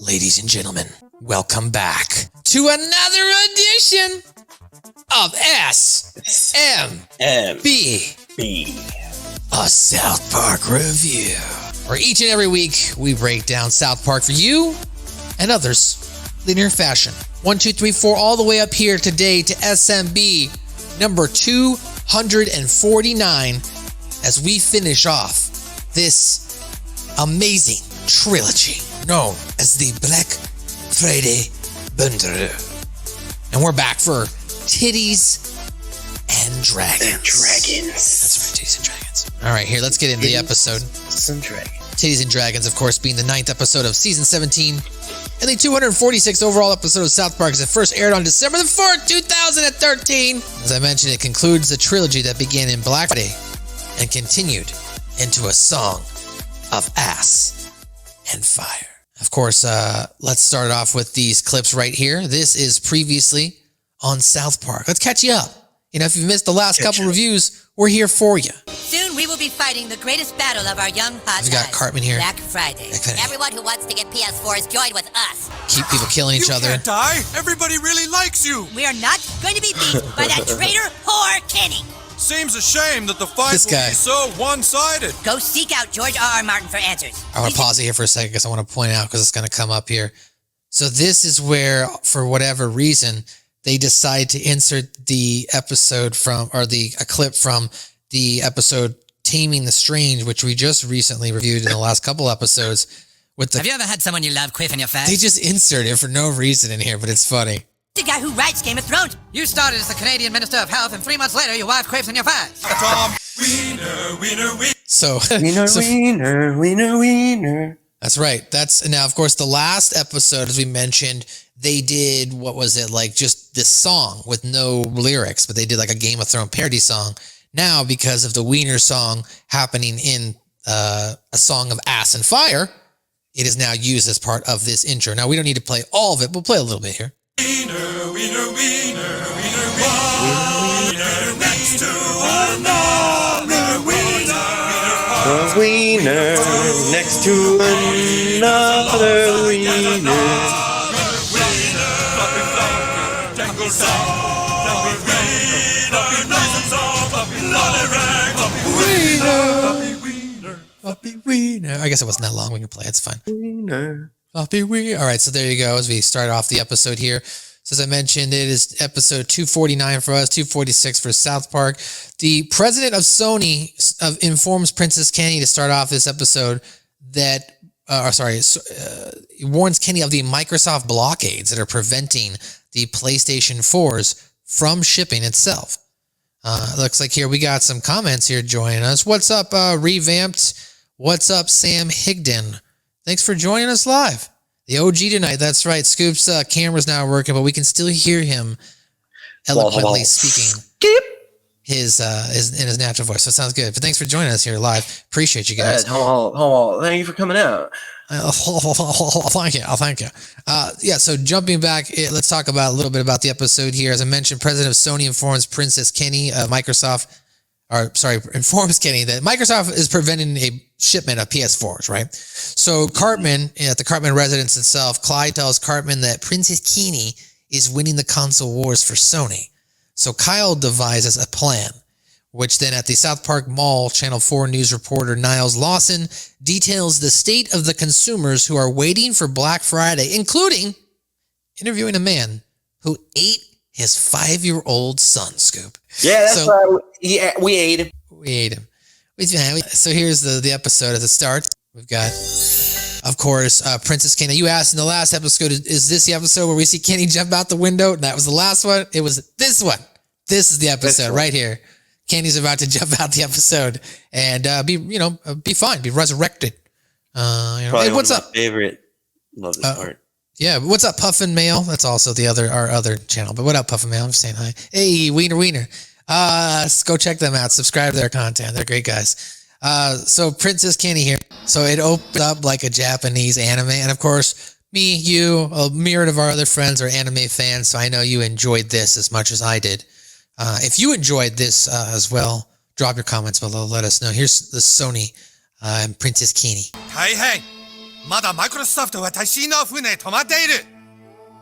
Ladies and gentlemen, welcome back to another edition of SMB, a South Park review, where each and every week we break down South Park for you and others, linear fashion. 1, 2, 3, 4, all the way up here today to SMB number 249, as we finish off this amazing trilogy known as the Black Friday Bundle. And we're back for Titties and Dragons. That's right, Titties and Dragons. All right, here, let's get into the episode. Some dragons. Titties and Dragons, of course, being the 9th episode of Season 17 and the 246th overall episode of South Park, as it first aired on December the 4th, 2013. As I mentioned, it concludes the trilogy that began in Black Friday and continued into a song of ass and fire. Of course, let's start off with these clips right here. This is previously on South Park. Let's catch you up. You know, if you've missed the last couple reviews, we're here for you. Soon we will be fighting the greatest battle of our young hot We've got lives, Cartman here. Black Friday. Everyone who wants to get PS4s, join with us. Keep people killing each other. You can't die. Everybody really likes you. We are not going to be beat by that traitor whore Kenny. Seems a shame that the fight This guy. will be so one-sided. Go seek out George R.R. Martin for answers. I want to pause it here for a second because I want to point out, because it's going to come up here. So this is where, for whatever reason, they decide to insert the episode from, or a clip from the episode Taming the Strange, which we just recently reviewed in the last couple episodes. Have you ever had someone you love quiff in your face? They just insert it for no reason in here, but it's funny. The guy who writes Game of Thrones. You started as the Canadian Minister of Health, and 3 months later, your wife quaffs in your face. Tom, wiener. So, Wiener. That's right. That's now, of course, the last episode, as we mentioned, they did, what was it, like just this song with no lyrics, but they did like a Game of Thrones parody song. Now, because of the Wiener song happening in a song of ass and fire, it is now used as part of this intro. Now, we don't need to play all of it. We'll play a little bit here. Wiener, next to another wiener. A wiener next to another wiener. Floppy wiener. I guess it wasn't that long. We can play. It's fine. Wiener. Floppy wiener. All right, so there you go. As we start off the episode here. So as I mentioned, it is episode 249 for us, 246 for South Park. The president of Sony informs Princess Kenny to start off this episode that, warns Kenny of the Microsoft blockades that are preventing the PlayStation 4s from shipping itself. Looks like here we got some comments here joining us. What's up, Revamped? What's up, Sam Higdon? Thanks for joining us live. The OG tonight, that's right. Scoop's camera's not working, but we can still hear him eloquently speaking his in his natural voice. So it sounds good. But thanks for joining us here live. Appreciate you guys. Hold on. Thank you for coming out. Thank you. Yeah, so jumping back, let's talk about a little bit about the episode here. As I mentioned, President of Sony informs Princess Kenny of informs Kenny that Microsoft is preventing a shipment of PS4s, right? So Cartman, at the Cartman residence itself, Clyde tells Cartman that Princess Kenny is winning the console wars for Sony. So Kyle devises a plan, which then at the South Park Mall, Channel 4 news reporter Niles Lawson details the state of the consumers who are waiting for Black Friday, including interviewing a man who ate his 5-year-old son, Scoop. Yeah, that's right. Yeah, we ate him. So here's the episode as it starts. We've got, of course, Princess Kenny. You asked in the last episode, is this the episode where we see Kenny jump out the window? And that was the last one. It was this one. This is the episode right here. Kenny's about to jump out the episode and be fine, be resurrected. Probably hey, what's one up? of my favorite. Love this part. Yeah, what's up, Puffin Mail? That's also our other channel. But what up, Puffin Mail? I'm saying hi. Hey, Wiener. Go check them out. Subscribe to their content. They're great guys. So Princess Kenny here. So it opens up like a Japanese anime, and of course, me, you, a myriad of our other friends are anime fans. So I know you enjoyed this as much as I did. If you enjoyed this as well, drop your comments below. Let us know. Here's the Sony and Princess Kenny. Hey, まだマイクロソフト私の船止まっている。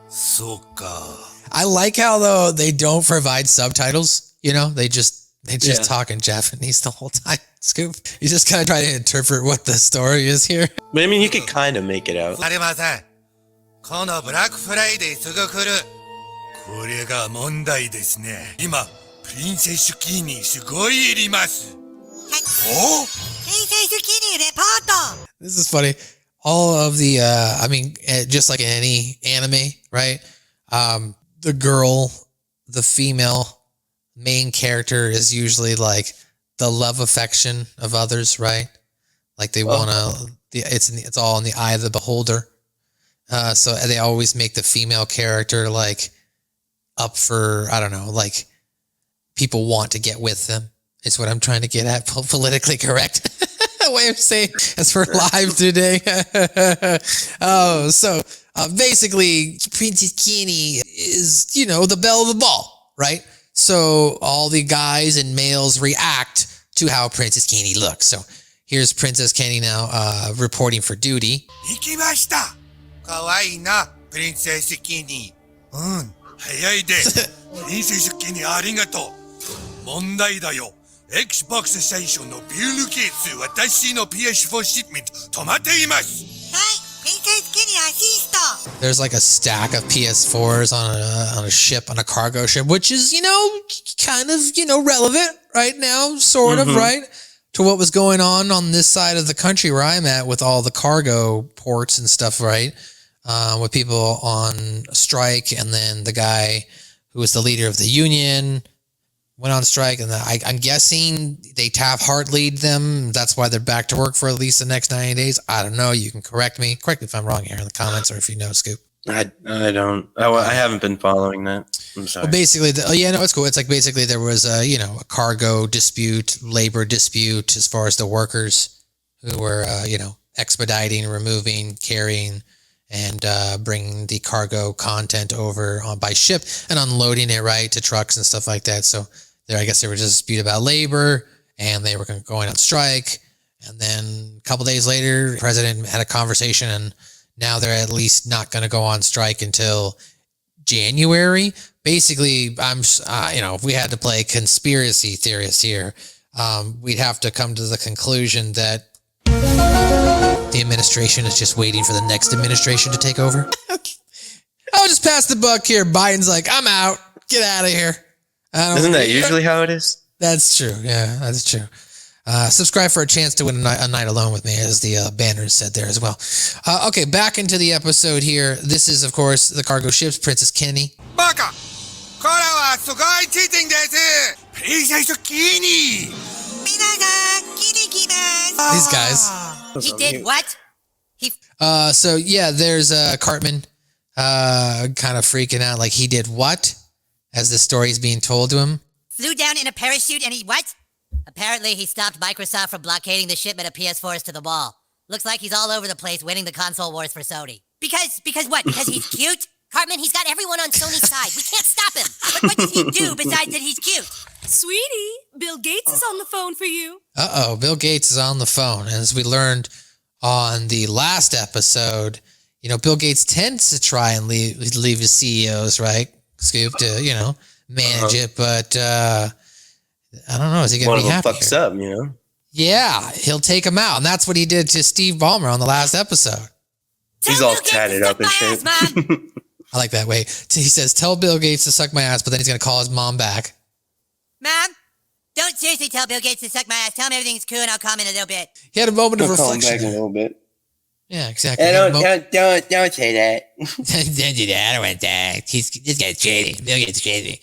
そうか。I like how though they don't provide subtitles. You know, they just Yeah. talk in Japanese the whole time. Scoop, you just kind of try to interpret what the story is here. But I mean, you could kind of make it out. ありません。このブラックフライデーすぐ来る。これが問題ですね。今、プリンセスキーにすごいいります。お？ Princess Kitty report! This is funny. All of the, I mean, just like in any anime, right? The girl, the female main character is usually like the love affection of others, right? Like they want to, it's all in the eye of the beholder. So they always make the female character like up for, I don't know, like people want to get with them is what I'm trying to get at. Politically correct way of saying as we're live today. So basically Princess Kenny is, you know, the belle of the ball, right? So all the guys and males react to how Princess Kenny looks. So here's Princess Kenny now reporting for duty. 行きました。かわいいな、プリンセスキニー。うん、早いで。プリンセスキニーありがとう。問題だよ。Xbox ステーションのビル・ゲイツ、私の PS4 シップメント止まっています。はい、Princess Kitty assist! There's like a stack of PS4s on a ship, on a cargo ship, which is, you know, kind of, you know, relevant right now, sort of, right? To what was going on this side of the country where I'm at with all the cargo ports and stuff, right? With people on strike, and then the guy who was the leader of the union went on strike, and I'm guessing they Taft-Hartley'd them. That's why they're back to work for at least the next 90 days. I don't know. You can correct me. Correct me if I'm wrong here in the comments, or if you know, Scoop. I don't. I haven't been following that. I'm sorry. Well, basically, it's cool. It's like basically there was a cargo dispute, labor dispute as far as the workers who were expediting, removing, carrying, and bringing the cargo content over by ship and unloading it right to trucks and stuff like that. So I guess there was a dispute about labor, and they were going on strike. And then a couple days later, the president had a conversation, and now they're at least not going to go on strike until January. Basically, if we had to play conspiracy theorist here, we'd have to come to the conclusion that the administration is just waiting for the next administration to take over. I'll just pass the buck here. Biden's like, I'm out. Get out of here. Isn't that usually how it is? That's true. Yeah, that's true. Subscribe for a chance to win a night alone with me, as the banner said there as well. Okay, back into the episode here. This is, of course, the cargo ship's Princess Kenny. バカ！これはすごいチーティングです。プリンセスキニー。These guys. He did what? So yeah, there's Cartman kind of freaking out, like he did what? As the story's being told to him. Flew down in a parachute and he what? Apparently he stopped Microsoft from blockading the shipment of PS4s to the mall. Looks like he's all over the place winning the console wars for Sony. Because what? Because he's cute? Cartman, he's got everyone on Sony's side. We can't stop him. But what does he do besides that he's cute? Sweetie, Bill Gates is on the phone for you. Uh-oh, Bill Gates is on the phone. And as we learned on the last episode, Bill Gates tends to try and leave his CEOs, right, Scoop, to, manage it. But I don't know. Is he going to be happy? One of them fucks up, Yeah, he'll take him out. And that's what he did to Steve Ballmer on the last episode. He's all tatted up and shit. I like that way. He says, tell Bill Gates to suck my ass, but then he's going to call his mom back. Mom, don't seriously tell Bill Gates to suck my ass. Tell him everything's cool and I'll come in a little bit. He had a moment of I'll call him reflection. back in a little bit. Yeah, exactly. Don't say that. Don't do that. I don't want that. This guy's crazy. Bill Gates is crazy.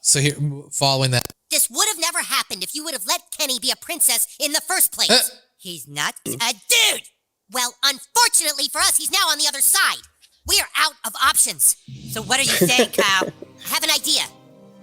So here, following that. This would have never happened if you would have let Kenny be a princess in the first place. He's not a dude. Well, unfortunately for us, he's now on the other side. We are out of options. So what are you saying, Kyle? I have an idea.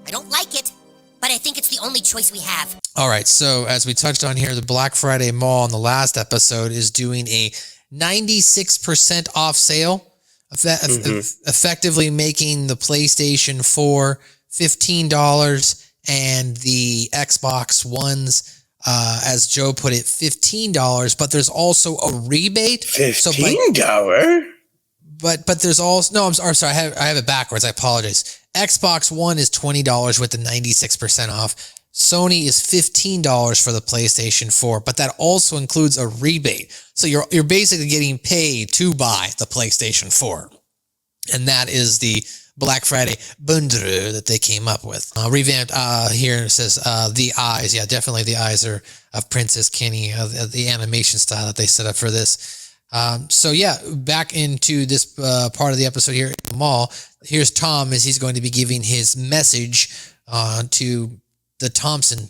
I don't like it, but I think it's the only choice we have. All right, so as we touched on here, the Black Friday Mall in the last episode is doing a 96% off sale, effectively making the PlayStation 4 $15 and the Xbox One's as Joe put it, $15, but there's also a rebate. $15? But there's also, no, I'm sorry. I have it backwards. I apologize. Xbox One is $20 with the 96% off. Sony is $15 for the PlayStation 4, but that also includes a rebate. So you're basically getting paid to buy the PlayStation 4. And that is the Black Friday bundle that they came up with. Revamped here it says the eyes. Yeah, definitely the eyes are of Princess Kenny, the animation style that they set up for this. So yeah, back into this part of the episode here in the mall. Here's Tom as he's going to be giving his message to the Thompson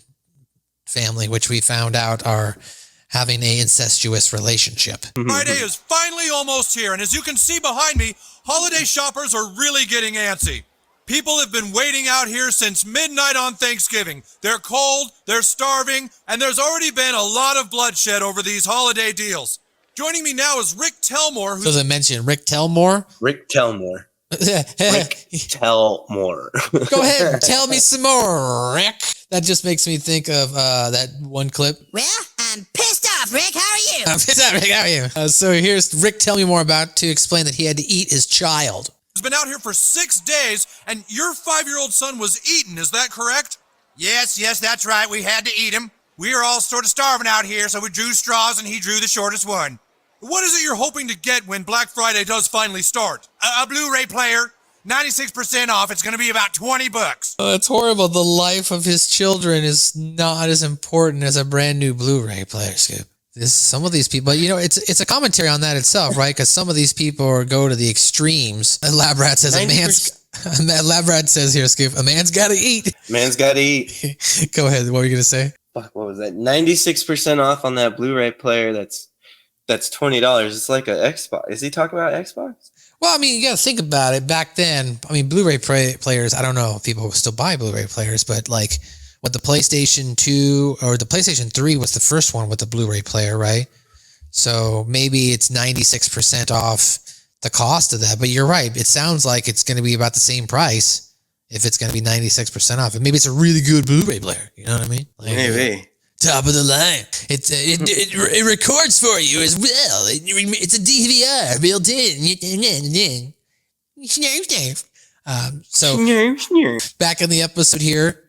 family, which we found out are having a incestuous relationship. Friday is finally almost here, and as you can see behind me, holiday shoppers are really getting antsy. People have been waiting out here since midnight on Thanksgiving. They're cold, they're starving, and there's already been a lot of bloodshed over these holiday deals. Joining me now is Rick Telmore. So they mentioned Rick Telmore? Rick Telmore. Rick Telmore. Go ahead and tell me some more, Rick. That just makes me think of that one clip. Well, I'm pissed off, Rick. How are you? I'm pissed off, Rick. How are you? So here's Rick Tell Me More about to explain that he had to eat his child. He's been out here for 6 days, and your 5-year-old son was eaten. Is that correct? Yes, that's right. We had to eat him. We are all sort of starving out here, so we drew straws, and he drew the shortest one. What is it you're hoping to get when Black Friday does finally start? A Blu-ray player, 96% off. It's going to be about $20. Oh, that's horrible. The life of his children is not as important as a brand new Blu-ray player, Scoop. Some of these people, you know, it's a commentary on that itself, right? Because some of these people go to the extremes. Lab Rat says Lab Rat says here, Scoop, a man's got to eat. Man's got to eat. Go ahead. What were you going to say? Fuck, what was that? 96% off on that Blu-ray player. That's $20. It's like an Xbox. Is he talking about Xbox? Well, I mean, you got to think about it. Back then, I mean, Blu-ray players, I don't know if people still buy Blu-ray players, but like with the PlayStation 2 or the PlayStation 3 was the first one with the Blu-ray player, right? So maybe it's 96% off the cost of that. But you're right. It sounds like it's going to be about the same price if it's going to be 96% off. And maybe it's a really good Blu-ray player. You know what I mean? Like, Maybe. Top of the line. It records for you as well. It's a DVR built in. So back in the episode here.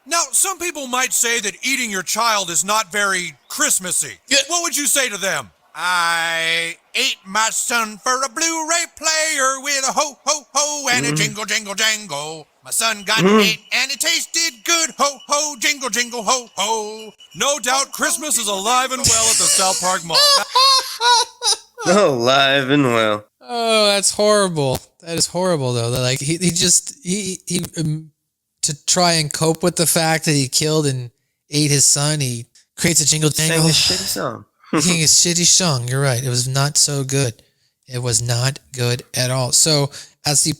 Now, some people might say that eating your child is not very Christmassy. Yeah. What would you say to them? I ate my son for a Blu-ray player with a ho, ho, ho and a jingle, jingle, jangle. My son got it and it tasted good. Ho, ho, jingle, jingle, ho, ho. No doubt Christmas is alive and well at the South Park Mall. Alive and well. Oh, that's horrible. That is horrible, though. Like he to try and cope with the fact that he killed and ate his son, he creates a jingle jangle. Sang a shitty song. Singing a shitty song. You're right. It was not so good. It was not good at all. So at the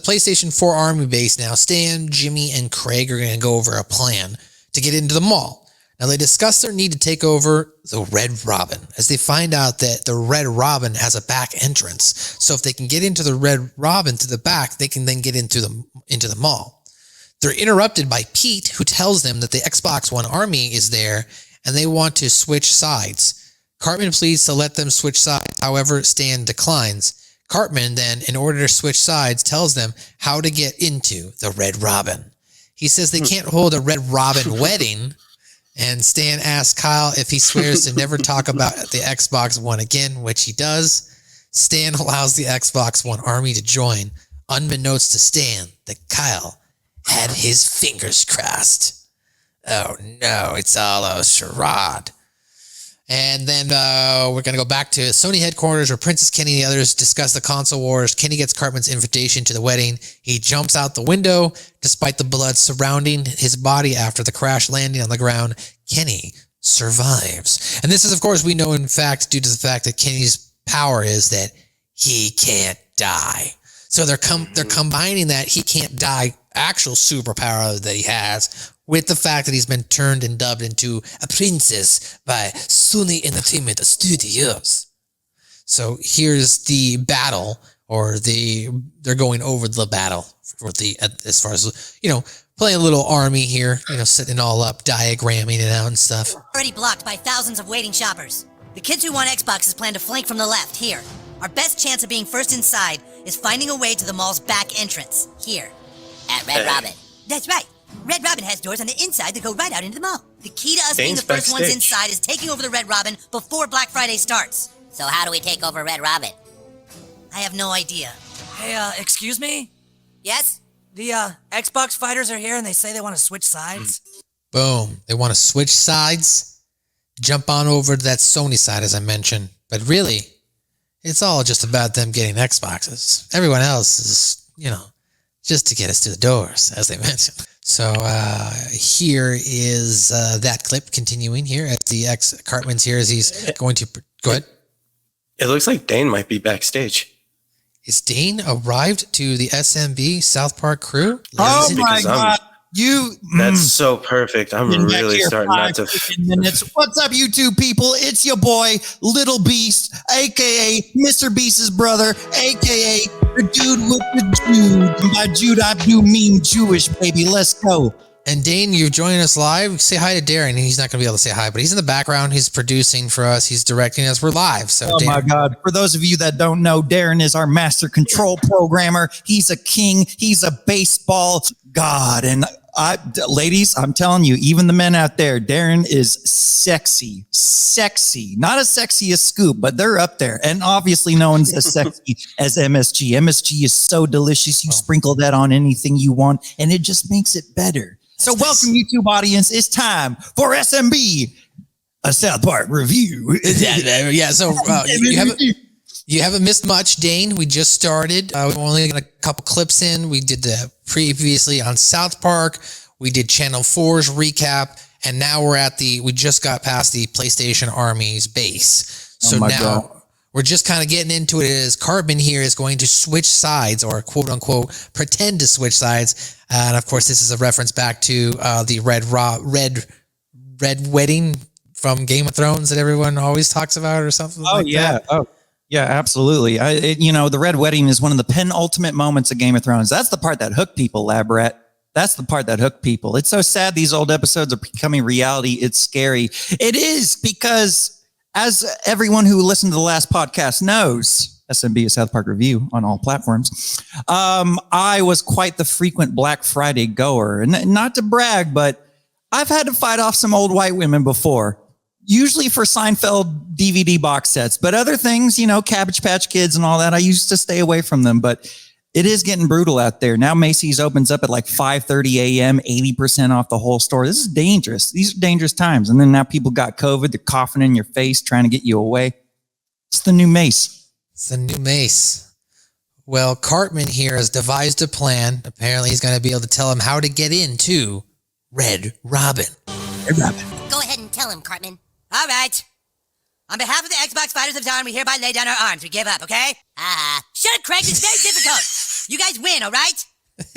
PlayStation 4 Army base now, Stan, Jimmy, and Craig are going to go over a plan to get into the mall. Now they discuss their need to take over the Red Robin as they find out that the Red Robin has a back entrance. So if they can get into the Red Robin through the back, they can then get into the mall. They're interrupted by Pete, who tells them that the Xbox One Army is there and they want to switch sides. Cartman pleads to let them switch sides. However, Stan declines. Cartman then, in order to switch sides, tells them how to get into the Red Robin. He says they can't hold a Red Robin wedding, and Stan asks Kyle if he swears to never talk about the Xbox One again, which he does. Stan allows the Xbox One Army to join, unbeknownst to Stan that Kyle had his fingers crossed. Oh no, it's all a charade. And then we're going to go back to Sony headquarters where Princess Kenny and the others discuss the console wars. Kenny gets Cartman's invitation to the wedding. He jumps out the window despite the blood surrounding his body after the crash landing on the ground. Kenny survives. And this is, of course, we know in fact due to the fact that Kenny's power is that he can't die. So they're combining that he can't die actual superpower that he has with the fact that he's been turned and dubbed into a princess by Sony Entertainment Studios. So here's the battle or they're going over the battle for as far as, playing a little army here, setting it all up, diagramming it out and stuff. Already blocked by thousands of waiting shoppers. The kids who want Xboxes plan to flank from the left, here. Our best chance of being first inside is finding a way to the mall's back entrance, here. At Red Robin. That's right. Red Robin has doors on the inside that go right out into the mall. The key to us being the first ones inside is taking over the Red Robin before Black Friday starts. So how do we take over Red Robin? I have no idea. Hey, excuse me? Yes? The, Xbox fighters are here and they say they want to switch sides. Boom. They want to switch sides, jump on over to that Sony side, as I mentioned. But really, it's all just about them getting Xboxes. Everyone else is, just to get us to the doors, as they mentioned. So here is that clip continuing here at the Cartman's here as he's going to... Go ahead. It looks like Dane might be backstage. Is Dane arrived to the SMB South Park crew? Oh my God. That's so perfect. I'm really starting not to... minutes. What's up, YouTube people? It's your boy, Little Beast, a.k.a. Mr. Beast's brother, a.k.a. the dude with the Jude. And by Jude, I do mean Jewish, baby. Let's go. And Dane, you're joining us live. Say hi to Darren. He's not going to be able to say hi, but he's in the background. He's producing for us. He's directing us. We're live. So, oh my God. For those of you that don't know, Darren is our master control programmer. He's a king. He's a baseball god. And ladies, I'm telling you, even the men out there, Darren is sexy. Not as sexy as Scoop, but they're up there. And obviously no one's as sexy as MSG. MSG is so delicious. You sprinkle that on anything you want, and it just makes it better. So welcome, YouTube audience. It's time for SMB, a South Park review. Yeah. So you haven't missed much, Dane. We just started. We've only got a couple clips in. We did the previously on South Park. We did Channel 4's recap, and now we just got past the PlayStation Army's base. So now we're just kind of getting into it as Carbon here is going to switch sides, or quote unquote pretend to switch sides. And of course, this is a reference back to the red wedding from Game of Thrones that everyone always talks about, or something that. Oh, yeah, absolutely. The Red Wedding is one of the penultimate moments of Game of Thrones. That's the part that hooked people, Labrat. That's the part that hooked people. It's so sad these old episodes are becoming reality. It's scary. It is, because as everyone who listened to the last podcast knows, SMB, a South Park review on all platforms, I was quite the frequent Black Friday goer. And not to brag, but I've had to fight off some old white women before. Usually for Seinfeld DVD box sets, but other things, Cabbage Patch Kids and all that, I used to stay away from them, but it is getting brutal out there. Now Macy's opens up at like 5:30 a.m., 80% off the whole store. This is dangerous. These are dangerous times. And then now people got COVID. They're coughing in your face, trying to get you away. It's the new Mace. It's the new Mace. Well, Cartman here has devised a plan. Apparently he's going to be able to tell him how to get into Red Robin. Red Robin. Go ahead and tell him, Cartman. All right. On behalf of the Xbox Fighters of Dawn, we hereby lay down our arms. We give up, okay? Shut up, Craig. It's very difficult. You guys win, all right?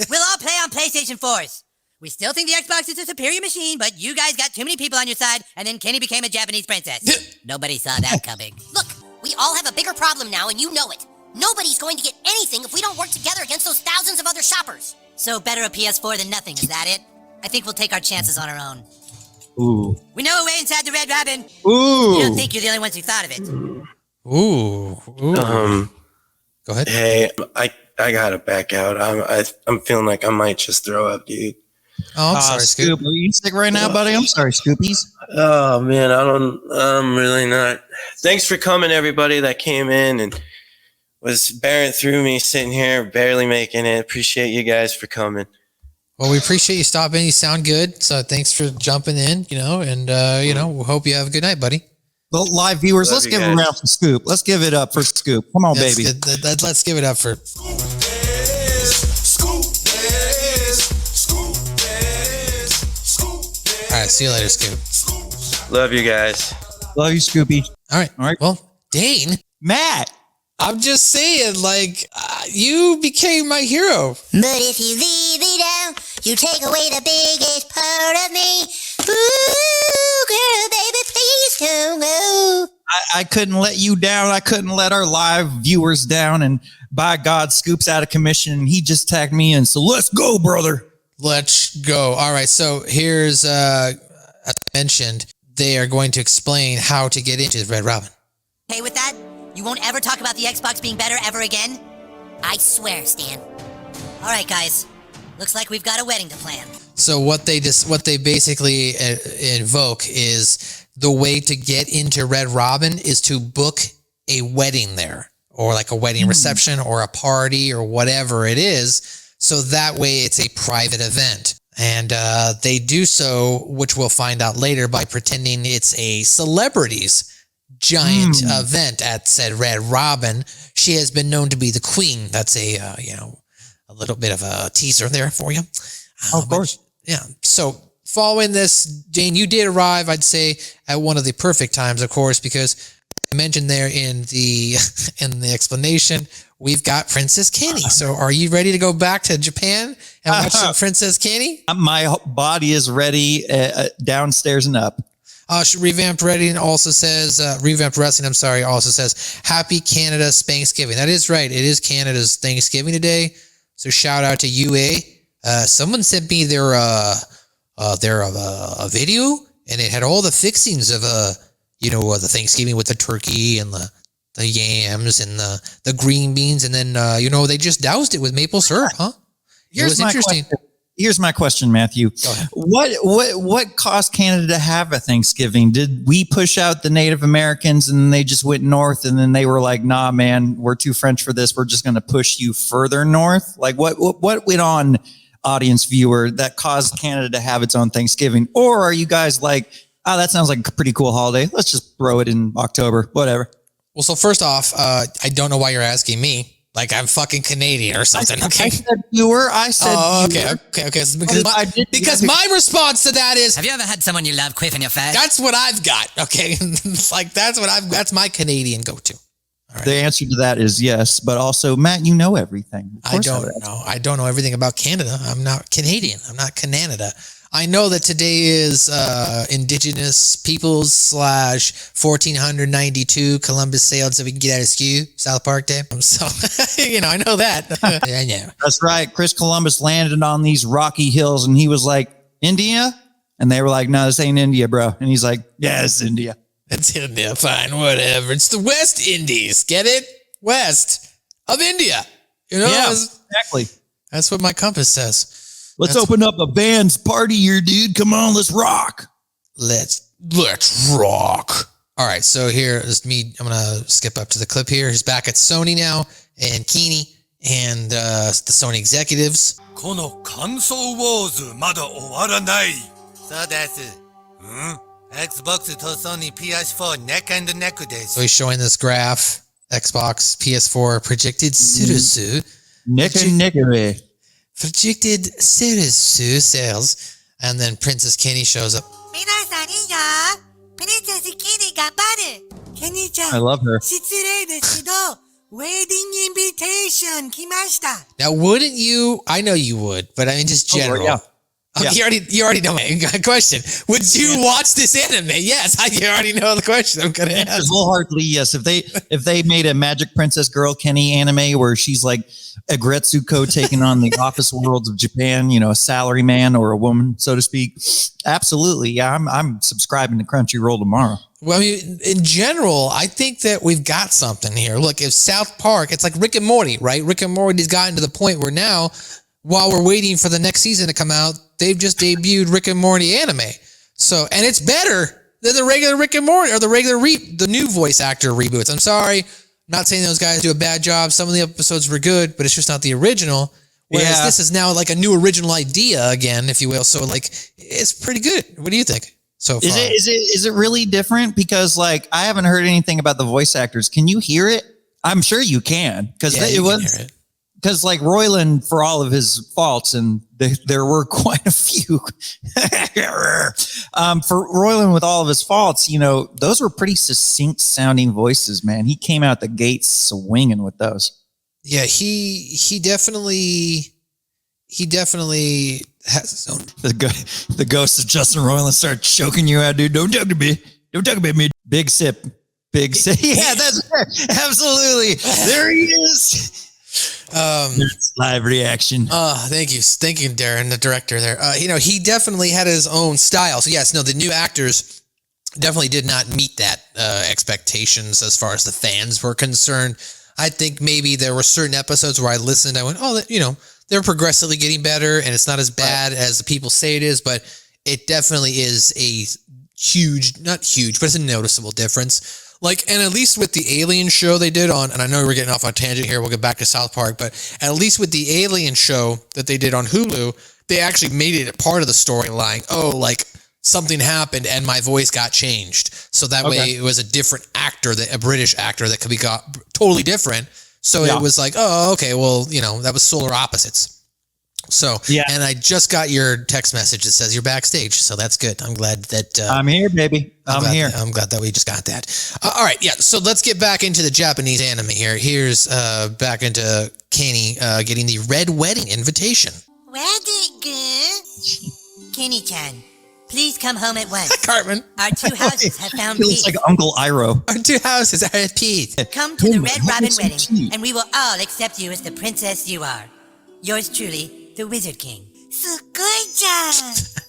We'll all play on PlayStation 4s. We still think the Xbox is a superior machine, but you guys got too many people on your side, and then Kenny became a Japanese princess. Nobody saw that coming. Look, we all have a bigger problem now, and you know it. Nobody's going to get anything if we don't work together against those thousands of other shoppers. So better a PS4 than nothing, is that it? I think we'll take our chances on our own. Ooh. We know a way inside the Red Robin. Ooh. You don't think you're the only ones who thought of it. Ooh. Go ahead. Hey, I gotta back out. I'm feeling like I might just throw up, dude. Oh, I'm sorry, Scoop. Are you sick right now, buddy? I'm sorry, Scoopies. Oh man, I'm really not. Thanks for coming, everybody that came in and was bearing through me sitting here, barely making it. Appreciate you guys for coming. Well, we appreciate you stopping. You sound good. So thanks for jumping in, and we hope you have a good night, buddy. The live viewers, let's give it a round for Scoop. Let's give it up for Scoop. Come on, baby. Let's give it up for... All right, see you later, Scoop. Love you guys. Love you, Scoopy. All right. Well, Dane. Matt. I'm just saying, you became my hero. But if you leave me down, you take away the biggest part of me. Ooh, girl, baby, please don't go. I couldn't let you down. I couldn't let our live viewers down. And by God, Scoop's out of commission. And he just tagged me in. So let's go, brother. Let's go. All right. So here's, as I mentioned, they are going to explain how to get into Red Robin. Hey, with that, you won't ever talk about the Xbox being better ever again? I swear, Stan. All right, guys. Looks like we've got a wedding to plan. So what they basically invoke is the way to get into Red Robin is to book a wedding there, or like a wedding reception or a party or whatever it is. So that way it's a private event. And they do so, which we'll find out later, by pretending it's a celebrity's giant event at said Red Robin. She has been known to be the queen. That's a little bit of a teaser there for you. Of course. Yeah. So following this, Jane, you did arrive, I'd say, at one of the perfect times, of course, because I mentioned there in the explanation, we've got Princess Kenny. So are you ready to go back to Japan and watch some Princess Kenny? My body is ready downstairs and up. Revamped Wrestling also says, Happy Canada's Thanksgiving. That is right. It is Canada's Thanksgiving today. So shout out to UA. Someone sent me their video, and it had all the fixings of the Thanksgiving with the turkey and the yams and the green beans, and then they just doused it with maple syrup, huh? It was interesting. Here's my question, Matthew. What caused Canada to have a Thanksgiving? Did we push out the Native Americans and they just went north, and then they were like, nah, man, we're too French for this. We're just going to push you further north? Like what went on, audience viewer, that caused Canada to have its own Thanksgiving? Or are you guys like, that sounds like a pretty cool holiday. Let's just throw it in October, whatever. Well, so first off, I don't know why you're asking me. Like I'm fucking Canadian or something. Okay. I said viewer. I said okay. Because my response to that is, Have you ever had someone you love quiff in your face? that's what I've got. Okay. Like that's my Canadian go-to. Right. The answer to that is yes, but also, Matt, you know everything. I don't know. I don't know everything about Canada. I'm not Canadian. I'm not Canada. I know that today is Indigenous Peoples / 1492 Columbus sailed so we can get out of skew, South Park Day. So, I know that. I know. That's right. Chris Columbus landed on these rocky hills and he was like, India? And they were like, no, this ain't India, bro. And he's like, yeah, it's India. It's India. Fine, whatever. It's the West Indies. Get it? West of India. Yeah, exactly. That's what my compass says. Let's open up a band's party here, dude. Come on, let's rock. Let's rock. All right, so here is me. I'm gonna skip up to the clip here. He's back at Sony now, and Keeney and the Sony executives. この感想ウォーズまだ終わらない。そうです。Xbox と Sony PS4 neck and neck です。 So he's showing this graph. Xbox, PS4 projected Surusu. Neck and neck. Projected Surusu sales. And then Princess Kenny shows up. I love her. Wedding invitation 来ました. Now, wouldn't you? I know you would, but I mean, just general. Yeah. Okay, you already know my question. Would you watch this anime? Yes, you already know the question I'm going to ask. Wholeheartedly, yes. If they made a Magic Princess Girl Kenny anime where she's like a Gretsuko taking on the office worlds of Japan, a salary man or a woman, so to speak, absolutely. Yeah, I'm subscribing to Crunchyroll tomorrow. Well, I mean, in general, I think that we've got something here. Look, if South Park, it's like Rick and Morty, right? Rick and Morty's gotten to the point where now, while we're waiting for the next season to come out, they've just debuted Rick and Morty anime. So, and it's better than the regular Rick and Morty or the new voice actor reboots. I'm sorry, I'm not saying those guys do a bad job. Some of the episodes were good, but it's just not the original. Whereas this is now like a new original idea again, if you will. So, like, it's pretty good. What do you think? So far? Is it really different? Because like I haven't heard anything about the voice actors. Can you hear it? I'm sure you can because it was. Because like Roiland, for all of his faults, and there were quite a few, for Roiland with all of his faults, those were pretty succinct sounding voices, man. He came out the gates swinging with those. Yeah, he definitely has his own. The ghost of Justin Roiland started choking you out, dude. Don't talk to me. Don't talk about me. Big sip Big city. Yeah, that's absolutely. There he is. That's live reaction. Thank you, Darren, the director there. He definitely had his own style. So yes, no, the new actors definitely did not meet that expectations as far as the fans were concerned. I think maybe there were certain episodes where I listened, I went, they're progressively getting better, and it's not as bad as the people say it is, but it definitely is a huge, not huge, but it's a noticeable difference. And at least with the Alien show they did on, and I know we're getting off on a tangent here, we'll get back to South Park, but at least with the Alien show that they did on Hulu, they actually made it a part of the storyline. Something happened and my voice got changed. So that way it was a different actor, a British actor that could be got totally different. So it was like, that was solar opposites. So, and I just got your text message that says you're backstage. So that's good. I'm glad that I'm here, baby. I'm here. I'm glad that we just got that. All right. Yeah. So let's get back into the Japanese anime here. Here's back into Kenny getting the Red Wedding invitation. Kenny-chan, please come home at once. Cartman. Our two houses have found Feels peace. like Uncle Iroh. Our two houses are at peace. Come to the Red Robin wedding, and we will all accept you as the princess you are. Yours truly, the Wizard King.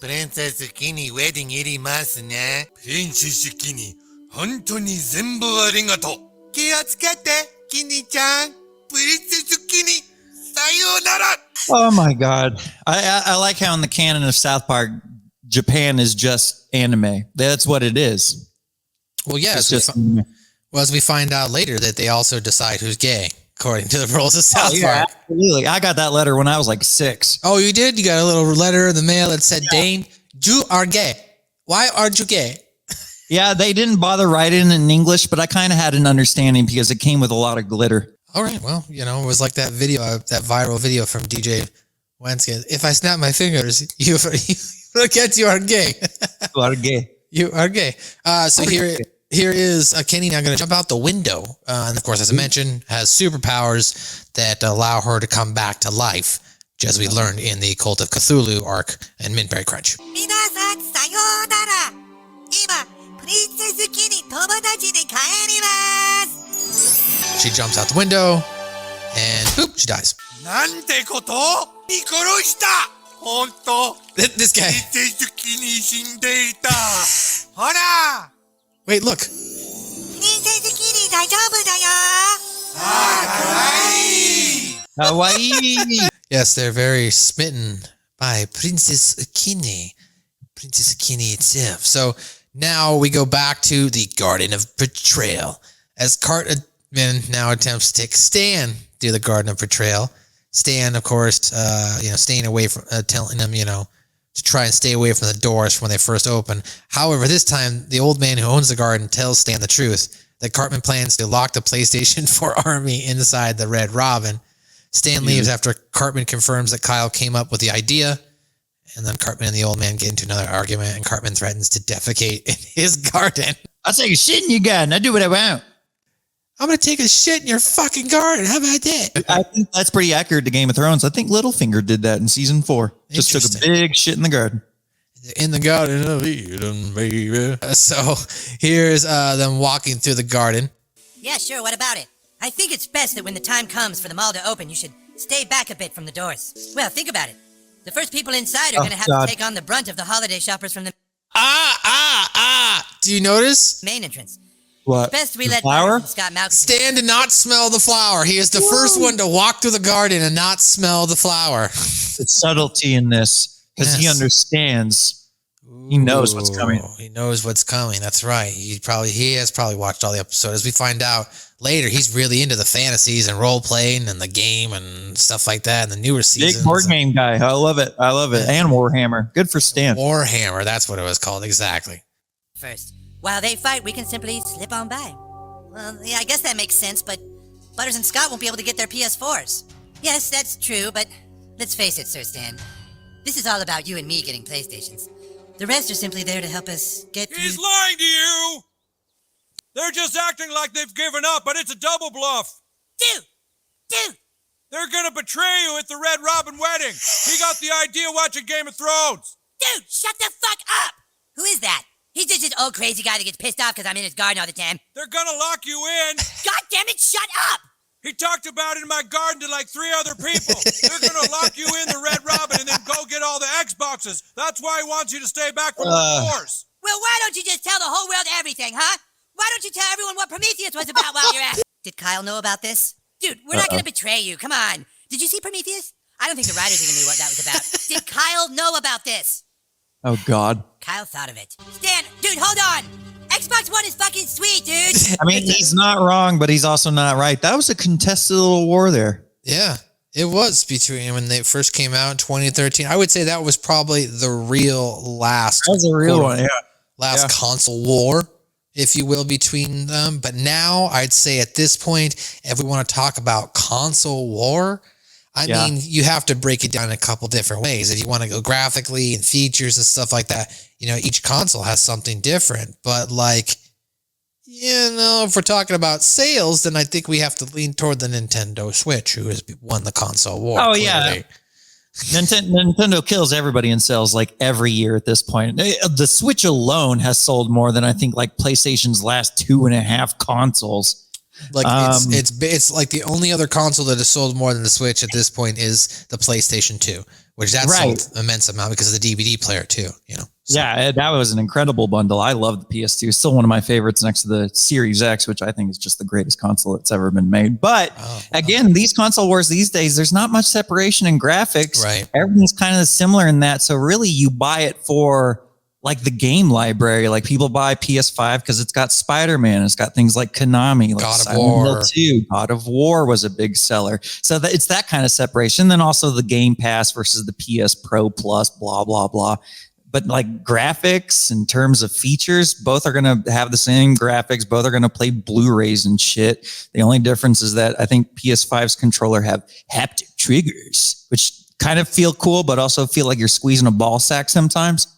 Princess Kini wedding いりますね。Princess Kini, 本当に全部ありがとう。気をつけて、キニちゃん。Princess Kini, さようなら。Oh my God. I like how in the canon of South Park, Japan is just anime. That's what it is. Well, yeah. As we find out later that they also decide who's gay, according to the rules of South Park. Absolutely. I got that letter when I was like 6. Oh, you did? You got a little letter in the mail that said, Dane, you are gay. Why aren't you gay? Yeah, they didn't bother writing in English, but I kind of had an understanding because it came with a lot of glitter. All right. Well, it was like that video, that viral video from DJ Wednesday. If I snap my fingers, you forget you are gay. You are gay. You are gay. So here is Kenny now going to jump out the window. And of course, as I mentioned, has superpowers that allow her to come back to life, just as we learned in the Cult of Cthulhu arc and Mintberry Crunch. She jumps out the window and boop, she dies. なんてこと見殺した本当 This guy. Princess Kini 死んでいたほら Wait, look. プリンセスキニ大丈夫だよかわいい Kawaii. Yes, they're very smitten by Princess Akine itself. So now we go back to the Garden of Betrayal. As Cartman now attempts to take Stan to the Garden of Betrayal. Stan, of course, staying away from, telling him, to try and stay away from the doors when they first open. However, this time, the old man who owns the garden tells Stan the truth, that Cartman plans to lock the PlayStation 4 army inside the Red Robin. Stan leaves after Cartman confirms that Kyle came up with the idea, and then Cartman and the old man get into another argument, and Cartman threatens to defecate in his garden. I'll take a shit in your garden. I do what I want. I'm going to take a shit in your fucking garden. How about that? I think that's pretty accurate to Game of Thrones. I think Littlefinger did that in season 4. Just took a big shit in the garden. In the Garden of Eden, baby. So here's them walking through the garden. Yeah, sure, what about it? I think it's best that when the time comes for the mall to open, you should stay back a bit from the doors. Well, think about it. The first people inside are going to have to take on the brunt of the holiday shoppers from the Do you notice? main entrance. What? Best we the let flower? Scott Malcolm. Stan did not smell the flower. He is the first one to walk through the garden and not smell the flower. It's subtlety in this because he understands. He knows what's coming. He knows what's coming. That's right. He has probably watched all the episodes. As we find out later, he's really into the fantasies and role playing and the game and stuff like that. And the newer seasons. Big board game guy. I love it. And Warhammer. Good for Stan. Warhammer. That's what it was called. Exactly. First. While they fight, we can simply slip on by. Well, yeah, I guess that makes sense, but Butters and Scott won't be able to get their PS4s. Yes, that's true, but let's face it, Sir Stan. This is all about you and me getting PlayStations. The rest are simply there to help us get through... He's lying to you! They're just acting like they've given up, but it's a double bluff. Dude! They're gonna betray you at the Red Robin wedding. He got the idea watching Game of Thrones. Dude, shut the fuck up! Who is that? He's just an old crazy guy that gets pissed off because I'm in his garden all the time. They're gonna lock you in. God damn it, shut up! He talked about it in my garden to like 3 other people. They're gonna lock you in the Red Robin and then go get all the Xboxes. That's why he wants you to stay back from the wars. Well, why don't you just tell the whole world everything, huh? Why don't you tell everyone what Prometheus was about while you're at? Did Kyle know about this? Dude, we're not gonna betray you. Come on. Did you see Prometheus? I don't think the writers even knew what that was about. Did Kyle know about this? Oh, God. Kyle thought of it. Stan, dude, hold on. Xbox One is fucking sweet, dude. I mean, he's not wrong, but he's also not right. That was a contested little war there. Yeah, it was between when they first came out in 2013. I would say that was probably the real last. That was a real one, yeah. Last console war, if you will, between them. But now I'd say at this point, if we want to talk about console war, I mean, you have to break it down in a couple different ways. If you want to go graphically and features and stuff like that, you know, each console has something different. But like, you know, if we're talking about sales, then I think we have to lean toward the Nintendo Switch, who has won the console war. Oh, yeah. Nintendo kills everybody in sales like every year at this point. The Switch alone has sold more than I think like PlayStation's last 2.5 consoles. Like it's like the only other console that has sold more than the Switch at this point is the PlayStation 2, which that's sold an immense amount because of the DVD player too, you know. So. Yeah, that was an incredible bundle. I love the PS2. Still one of my favorites next to the Series X, which I think is just the greatest console that's ever been made. But again, these console wars these days, there's not much separation in graphics. Right. Everything's kind of similar in that. So really you buy it for like the game library. Like people buy PS5 because it's got Spider-Man. It's got things like Konami, like God of Silent War. Hill 2. God of War was a big seller. So it's that kind of separation. Then also the Game Pass versus the PS Pro Plus, blah, blah, blah. But like graphics in terms of features, both are going to have the same graphics. Both are going to play Blu-rays and shit. The only difference is that I think PS5's controller have haptic triggers, which kind of feel cool, but also feel like you're squeezing a ball sack sometimes.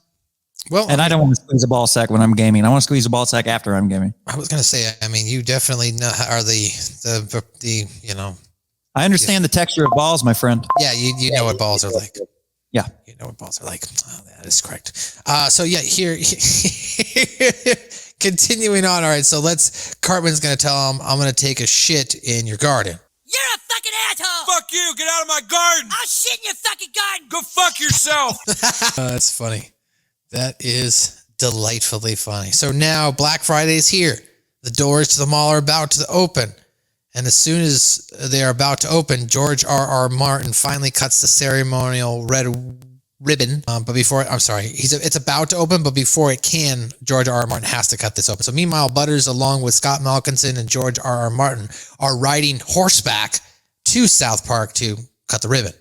Well, and I don't want to squeeze a ball sack when I'm gaming. I want to squeeze a ball sack after I'm gaming. I was going to say, I mean, you definitely are the you know. I understand the texture of balls, my friend. Yeah, you know what balls are like. Yeah. You know what balls are like. Oh, that is correct. So yeah, here, continuing on. All right, so Cartman's going to tell him, I'm going to take a shit in your garden. You're a fucking asshole! Fuck you! Get out of my garden! I'll shit in your fucking garden! Go fuck yourself! That's funny. That is delightfully funny. So now Black Friday is here. The doors to the mall are about to open. And as soon as they are about to open, George R.R. Martin finally cuts the ceremonial red ribbon. But before, I'm sorry, it's about to open, but before it can, George R.R. Martin has to cut this open. So meanwhile, Butters, along with Scott Malkinson and George R.R. Martin, are riding horseback to South Park to cut the ribbon.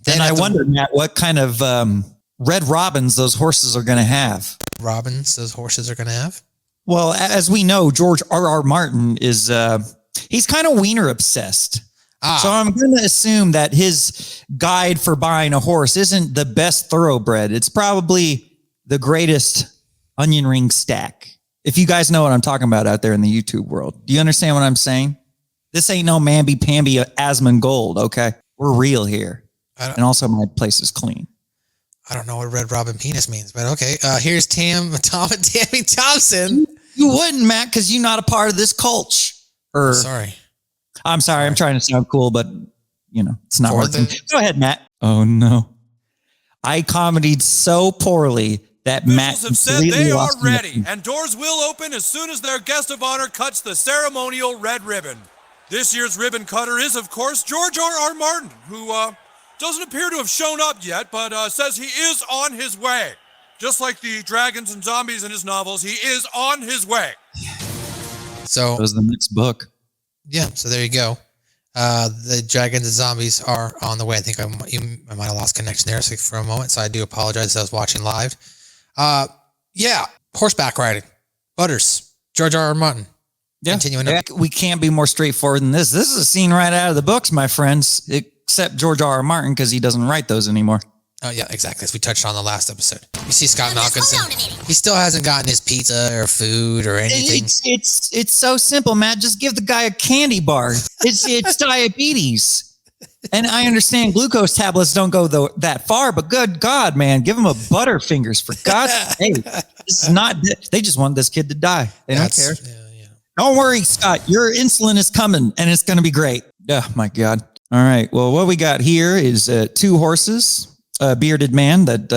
Then I wonder, Matt, what kind of red robins those horses are going to have. Robins those horses are going to have? Well, as we know, George R.R. Martin is... he's kind of wiener obsessed. So I'm going to assume that his guide for buying a horse isn't the best thoroughbred. It's probably the greatest onion ring stack. If you guys know what I'm talking about out there in the YouTube world. Do you understand what I'm saying? This ain't no mamby-pamby Asmongold, okay? We're real here. And also my place is clean. I don't know what Red Robin penis means, but okay. Here's Tom and Tammy Thompson. You wouldn't, Matt, because you're not a part of this cult. Sorry. I'm sorry. I'm trying to sound cool, but you know, it's not working. Go ahead, Matt. Oh no. I comedied so poorly that Matt have said they are ready, and doors will open as soon as their guest of honor cuts the ceremonial red ribbon. This year's ribbon cutter is, of course, George R.R. Martin, who doesn't appear to have shown up yet, but says he is on his way. Just like the dragons and zombies in his novels, he is on his way. So that was the next book. Yeah, so there you go. The dragons and zombies are on the way. I think I might have lost connection there for a moment, so I do apologize. I was watching live. Yeah, horseback riding. Butters. George R.R. Martin. Yeah, continuing. We can't be more straightforward than this. This is a scene right out of the books, my friends. Except George R.R. Martin, because he doesn't write those anymore. Oh, yeah, exactly. As we touched on the last episode. You see Scott Malkinson. He still hasn't gotten his pizza or food or anything. It's so simple, Matt. Just give the guy a candy bar. It's diabetes. And I understand glucose tablets don't go that far, but good God, man, give him a Butterfingers for God's sake. This is not. They just want this kid to die. They don't care. Yeah. Don't worry, Scott. Your insulin is coming, and it's going to be great. Oh my God. All right. Well, what we got here is 2 horses. A bearded man that,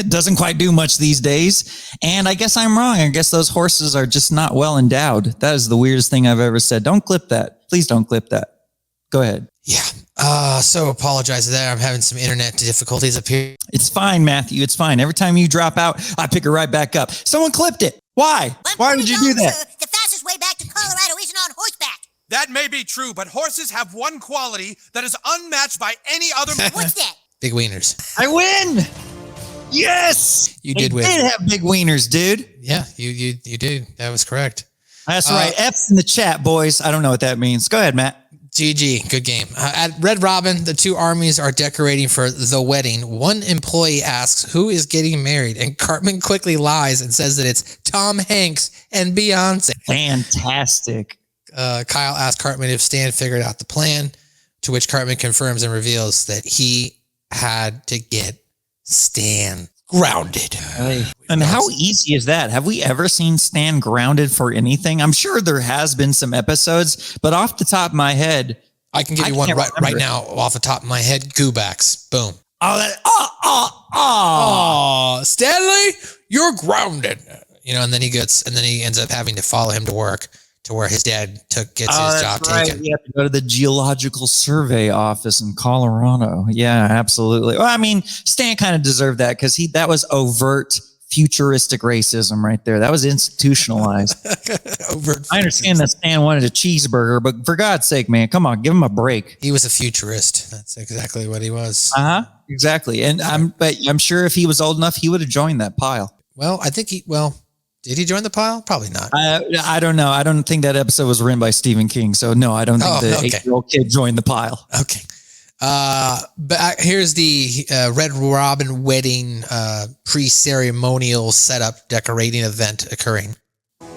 doesn't quite do much these days. And I guess I'm wrong. I guess those horses are just not well endowed. That is the weirdest thing I've ever said. Don't clip that. Please don't clip that. Go ahead. Yeah. So apologize there. I'm having some internet difficulties up here. It's fine, Matthew. It's fine. Every time you drop out, I pick it right back up. Someone clipped it. Why? Why would you do that? The fastest way back to Colorado isn't on horseback. That may be true, but horses have one quality that is unmatched by any other. What's that? Big wieners. I win. Yes. You did win. They did have big wieners, dude. Yeah, you did. That was correct. That's right. F's in the chat, boys. I don't know what that means. Go ahead, Matt. GG. Good game. At Red Robin, the 2 armies are decorating for the wedding. One employee asks who is getting married, and Cartman quickly lies and says that it's Tom Hanks and Beyonce. Fantastic. Kyle asks Cartman if Stan figured out the plan, to which Cartman confirms and reveals that he had to get Stan grounded. And how easy is that? Have we ever seen Stan grounded for anything? I'm sure there has been some episodes, but off the top of my head, I can give you one right now off the top of my head. Goobax. Boom. Stanley, you're grounded. And then he ends up having to follow him to work, to where his dad gets his job taken. You have to go to the Geological Survey office in Colorado. Yeah, absolutely. Well, I mean, Stan kind of deserved that because that was overt futuristic racism right there. That was institutionalized. I understand that Stan wanted a cheeseburger, but for God's sake, man, come on, give him a break. He was a futurist. That's exactly what he was. Exactly. And I'm sure if he was old enough, he would have joined that pile. Well, I think did he join the pile? Probably not. I don't know. I don't think that episode was written by Stephen King. So no, I don't think the 8-year-old kid joined the pile. Okay. But here's the Red Robin wedding pre-ceremonial setup decorating event occurring.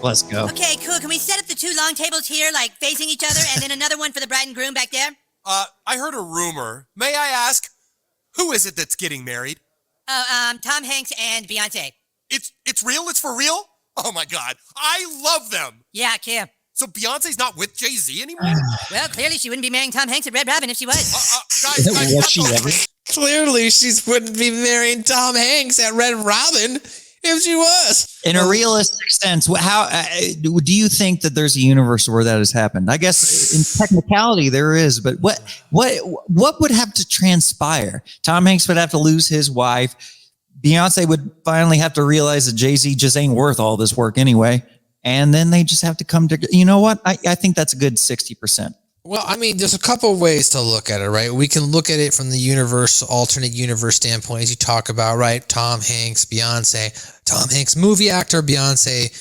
Let's go. Okay, cool. Can we set up the 2 long tables here, like facing each other, and then another one for the bride and groom back there? I heard a rumor. May I ask, who is it that's getting married? Tom Hanks and Beyonce. It's real? It's for real? Oh my God, I love them. Yeah, Kim. So Beyonce's not with Jay-Z anymore? Well, clearly she wouldn't be marrying Tom Hanks at Red Robin if she was. Guys, Was she ever? Clearly, she wouldn't be marrying Tom Hanks at Red Robin if she was. In a realistic sense, how do you think that there's a universe where that has happened? I guess in technicality there is, but what would have to transpire? Tom Hanks would have to lose his wife. Beyonce would finally have to realize that Jay-Z just ain't worth all this work anyway. And then they just have to come to, you know what? I think that's a good 60%. Well, I mean, there's a couple of ways to look at it, right? We can look at it from the alternate universe standpoint, as you talk about, right? Tom Hanks, Beyonce, Tom Hanks, movie actor, Beyonce,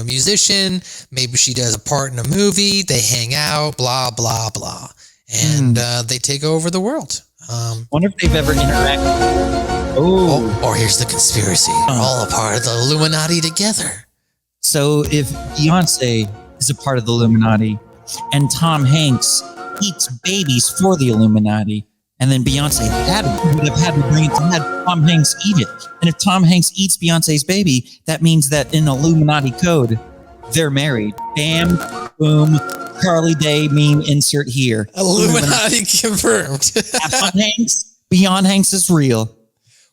musician. Maybe she does a part in a movie. They hang out, blah, blah, blah. And they take over the world. Wonder if they've ever interacted. Or here's the conspiracy. They're all a part of the Illuminati together. So if Beyonce is a part of the Illuminati and Tom Hanks eats babies for the Illuminati, and then Beyonce would have had to bring it to have Tom Hanks eat it. And if Tom Hanks eats Beyonce's baby, that means that in Illuminati code, they're married. Bam, boom, Charlie Day meme insert here. Illuminati confirmed. Tom Hanks, Beyond Hanks is real.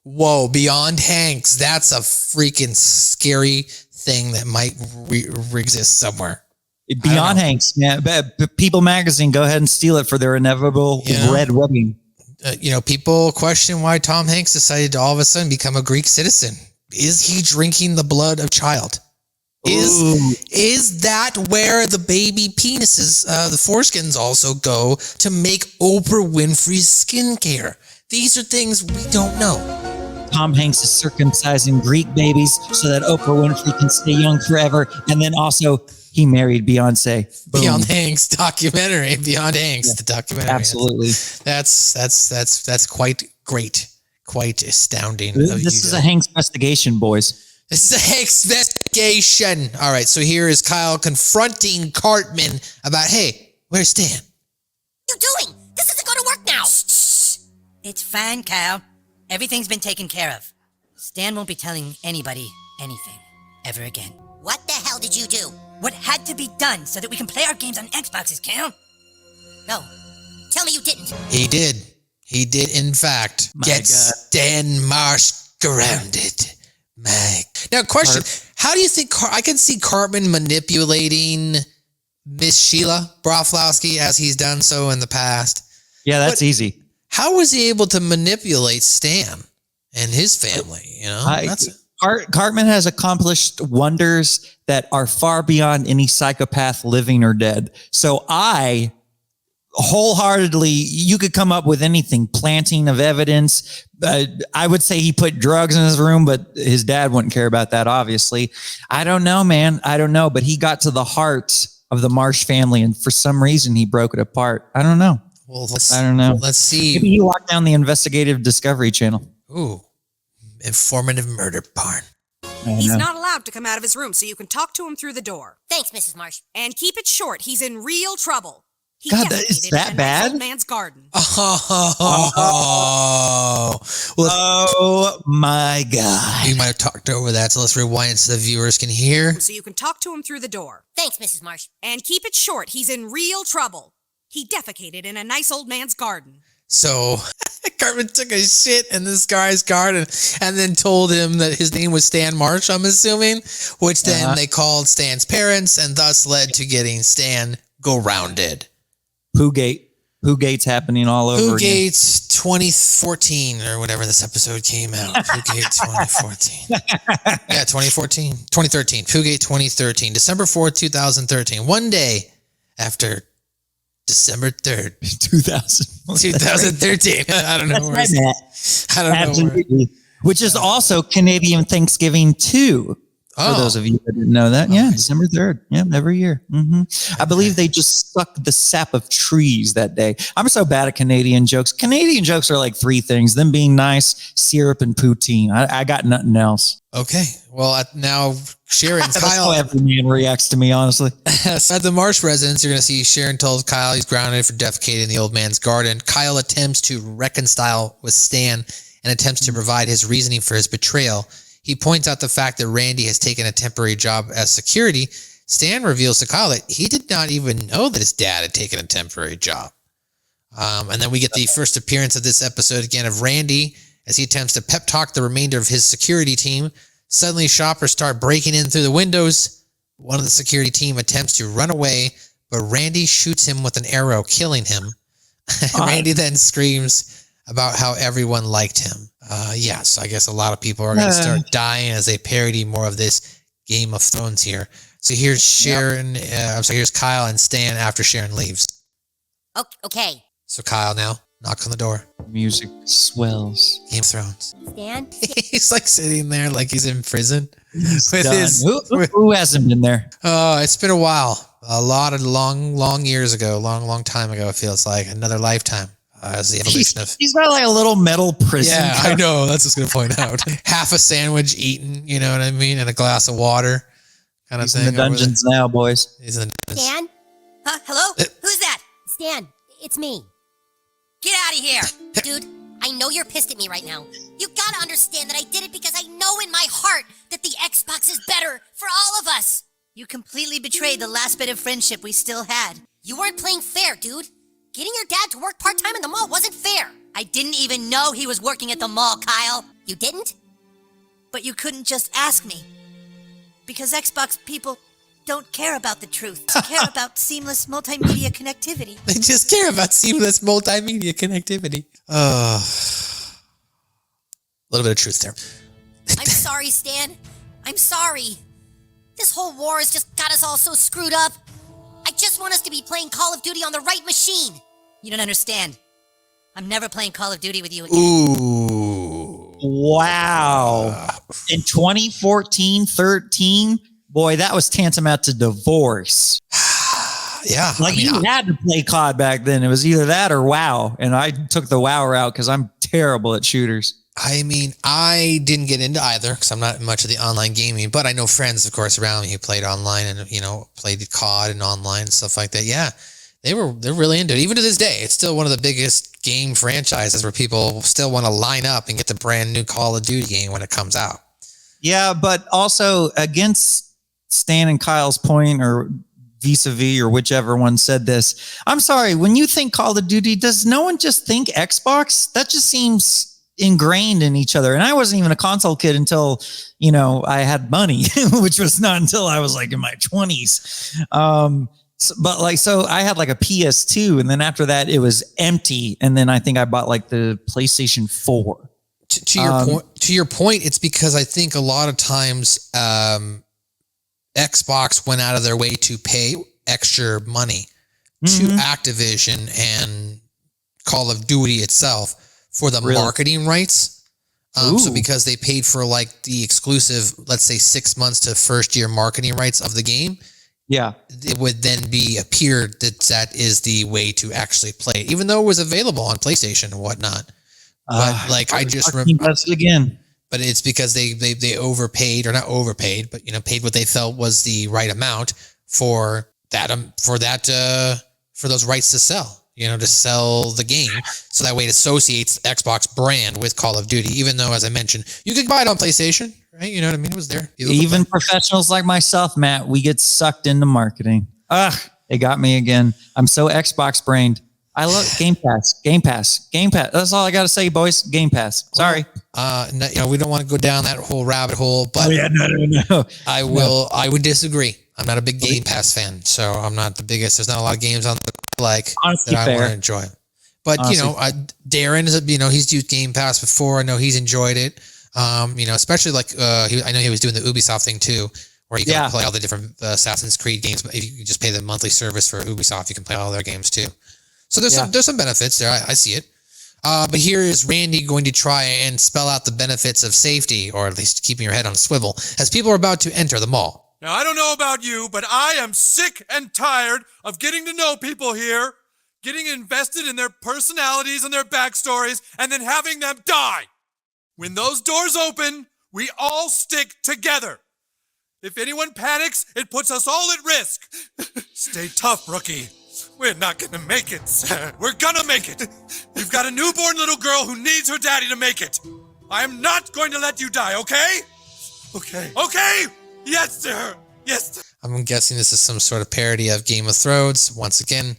Whoa, Beyond Hanks. That's a freaking scary thing that might exist somewhere. Beyond Hanks, yeah. People Magazine, go ahead and steal it for their inevitable red wedding. People question why Tom Hanks decided to all of a sudden become a Greek citizen. Is he drinking the blood of child? Is that where the baby penises, the foreskins also go to make Oprah Winfrey's skincare? These are things we don't know. Tom Hanks is circumcising Greek babies so that Oprah Winfrey can stay young forever. And then also he married Beyonce. Boom. Beyond Hanks documentary. Beyond Hanks, the documentary. Absolutely. That's quite great. Quite astounding. This is a Hanks investigation, boys. This is a Hanks investigation. All right. So here is Kyle confronting Cartman about, hey, where's Stan? What are you doing? This isn't going to work now. Shh. It's fine, Kyle. Everything's been taken care of. Stan won't be telling anybody anything ever again. What the hell did you do? What had to be done so that we can play our games on Xboxes, Cal? No. Tell me you didn't. He did. He did, in fact, My get God. Stan Marsh grounded. Now, question. How do you think I can see Cartman manipulating Miss Sheila Broflowski as he's done so in the past? Yeah, that's easy. How was he able to manipulate Stan and his family? You know, Cartman has accomplished wonders that are far beyond any psychopath living or dead. So I wholeheartedly, you could come up with anything, planting of evidence. I would say he put drugs in his room, but his dad wouldn't care about that, obviously. I don't know, man. I don't know. But he got to the heart of the Marsh family, and for some reason, he broke it apart. I don't know. Well, I don't know. Let's see. Maybe he locked down the investigative Discovery Channel. Ooh, informative murder barn. He's not allowed to come out of his room, so you can talk to him through the door. Thanks, Mrs. Marsh. And keep it short. He's in real trouble. He God, is defecated that in a nice bad? old man's garden. Oh, well, Oh my God. you might have talked over that, so let's rewind so the viewers can hear. So you can talk to him through the door. Thanks, Mrs. Marsh. And keep it short. He's in real trouble. He defecated in a nice old man's garden. So Cartman took a shit in this guy's garden and then told him that his name was Stan Marsh, I'm assuming, which then they called Stan's parents and thus led to getting Stan go-rounded. Poogate's happening all over again. Poogate 2014 or whatever this episode came out. Poogate 2014. Yeah, 2013. Poogate 2013. December 4th, 2013. One day after December 3rd, 2013. I don't know where I don't know where. Absolutely. Which is also Canadian Thanksgiving too. For those of you that didn't know that. Yeah, December 3rd. Yeah, every year. I believe they just suck the sap of trees that day. I'm so bad at Canadian jokes. Canadian jokes are like three things: them being nice, syrup, and poutine. I got nothing else. Okay. Well, now Sharon, That's Kyle. how every man reacts to me, honestly. So at the Marsh residence, you're going to see Sharon tells Kyle he's grounded for defecating in the old man's garden. Kyle attempts to reconcile with Stan and attempts to provide his reasoning for his betrayal. He points out the fact that Randy has taken a temporary job as security. Stan reveals to Kyle that he did not even know that his dad had taken a temporary job. And then we get the first appearance of this episode again of Randy as he attempts to pep talk the remainder of his security team. Suddenly, shoppers start breaking in through the windows. One of the security team attempts to run away, but Randy shoots him with an arrow, killing him. Randy then screams about how everyone liked him. So I guess a lot of people are going to start dying as they parody more of this Game of Thrones here. So here's Sharon. Here's Kyle and Stan after Sharon leaves. Okay. So Kyle now knocks on the door. Music swells. Game of Thrones. Stan? He's like sitting there like he's in prison. Who hasn't been there? Oh, it's been a while. A lot of long years ago. Long time ago, it feels like. Another lifetime. As the evolution of... He's got like a little metal prison. Yeah, I know. That's what I was going to point out. Half a sandwich eaten, you know what I mean? And a glass of water kind of He's thing. in the dungeons now, boys. He's in the dungeons. Stan? Huh? Hello? Who's that? Stan, it's me. Get out of here. Dude, I know you're pissed at me right now. You gotta understand that I did it because I know in my heart that the Xbox is better for all of us. You completely betrayed the last bit of friendship we still had. You weren't playing fair, dude. Getting your dad to work part-time in the mall wasn't fair. I didn't even know he was working at the mall, Kyle. You didn't? But you couldn't just ask me. Because Xbox people don't care about the truth. They care about seamless multimedia connectivity. They just care about seamless multimedia connectivity. A little bit of truth there. I'm sorry, Stan. I'm sorry. This whole war has just got us all so screwed up. I just want us to be playing Call of Duty on the right machine. You don't understand. I'm never playing Call of Duty with you again. Ooh. Wow. In 2014-13, boy, that was tantamount to divorce. Yeah. Like, you had to play COD back then. It was either that or WoW. And I took the WoW route because I'm terrible at shooters. I mean, I didn't get into either because I'm not much of the online gaming, but I know friends, of course, around me who played online and, you know, played COD and online and stuff like that. Yeah, they're really into it. Even to this day, it's still one of the biggest game franchises where people still want to line up and get the brand new Call of Duty game when it comes out. Yeah, but also against Stan and Kyle's point, or vis-a-vis, or whichever one said this, I'm sorry, when you think Call of Duty, does no one just think Xbox? That just seems ingrained in each other. And I wasn't even a console kid until, I had money, which was not until I was like in my 20s. So I had like a PS2, and then after that it was empty. And then I think I bought like the PlayStation 4. To your point, it's because I think a lot of times Xbox went out of their way to pay extra money to Activision and Call of Duty itself for the marketing rights. So because they paid for like the exclusive, let's say 6 months to first year marketing rights of the game, it would then appear that is the way to actually play it, even though it was available on PlayStation and whatnot. But I just remember again. But it's because they overpaid, or not overpaid, but paid what they felt was the right amount for those rights to sell. To sell the game, so that way it associates the Xbox brand with Call of Duty. Even though, as I mentioned, you could buy it on PlayStation, right? You know what I mean? It was there. Even professionals like myself, Matt, we get sucked into marketing. It got me again. I'm so Xbox brained. I love Game Pass. That's all I got to say, boys. Game Pass. Sorry. We don't want to go down that whole rabbit hole, but no. I would disagree. I'm not a big Game Pass fan, so I'm not the biggest. There's not a lot of games on the honestly that I want to enjoy. But Darren is he's used Game Pass before. I know he's enjoyed it. Especially I know he was doing the Ubisoft thing too, where you can play all the different Assassin's Creed games. But if you just pay the monthly service for Ubisoft, you can play all their games too. So there's some benefits there. I see it. But here is Randy going to try and spell out the benefits of safety, or at least keeping your head on a swivel, as people are about to enter the mall. Now, I don't know about you, but I am sick and tired of getting to know people here, getting invested in their personalities and their backstories, and then having them die. When those doors open, we all stick together. If anyone panics, it puts us all at risk. Stay tough, rookie. We're not gonna make it, sir. We're gonna make it. You've got a newborn little girl who needs her daddy to make it. I am not going to let you die, okay? Okay. Okay? Yes, sir. Yes, sir. I'm guessing this is some sort of parody of Game of Thrones. Once again,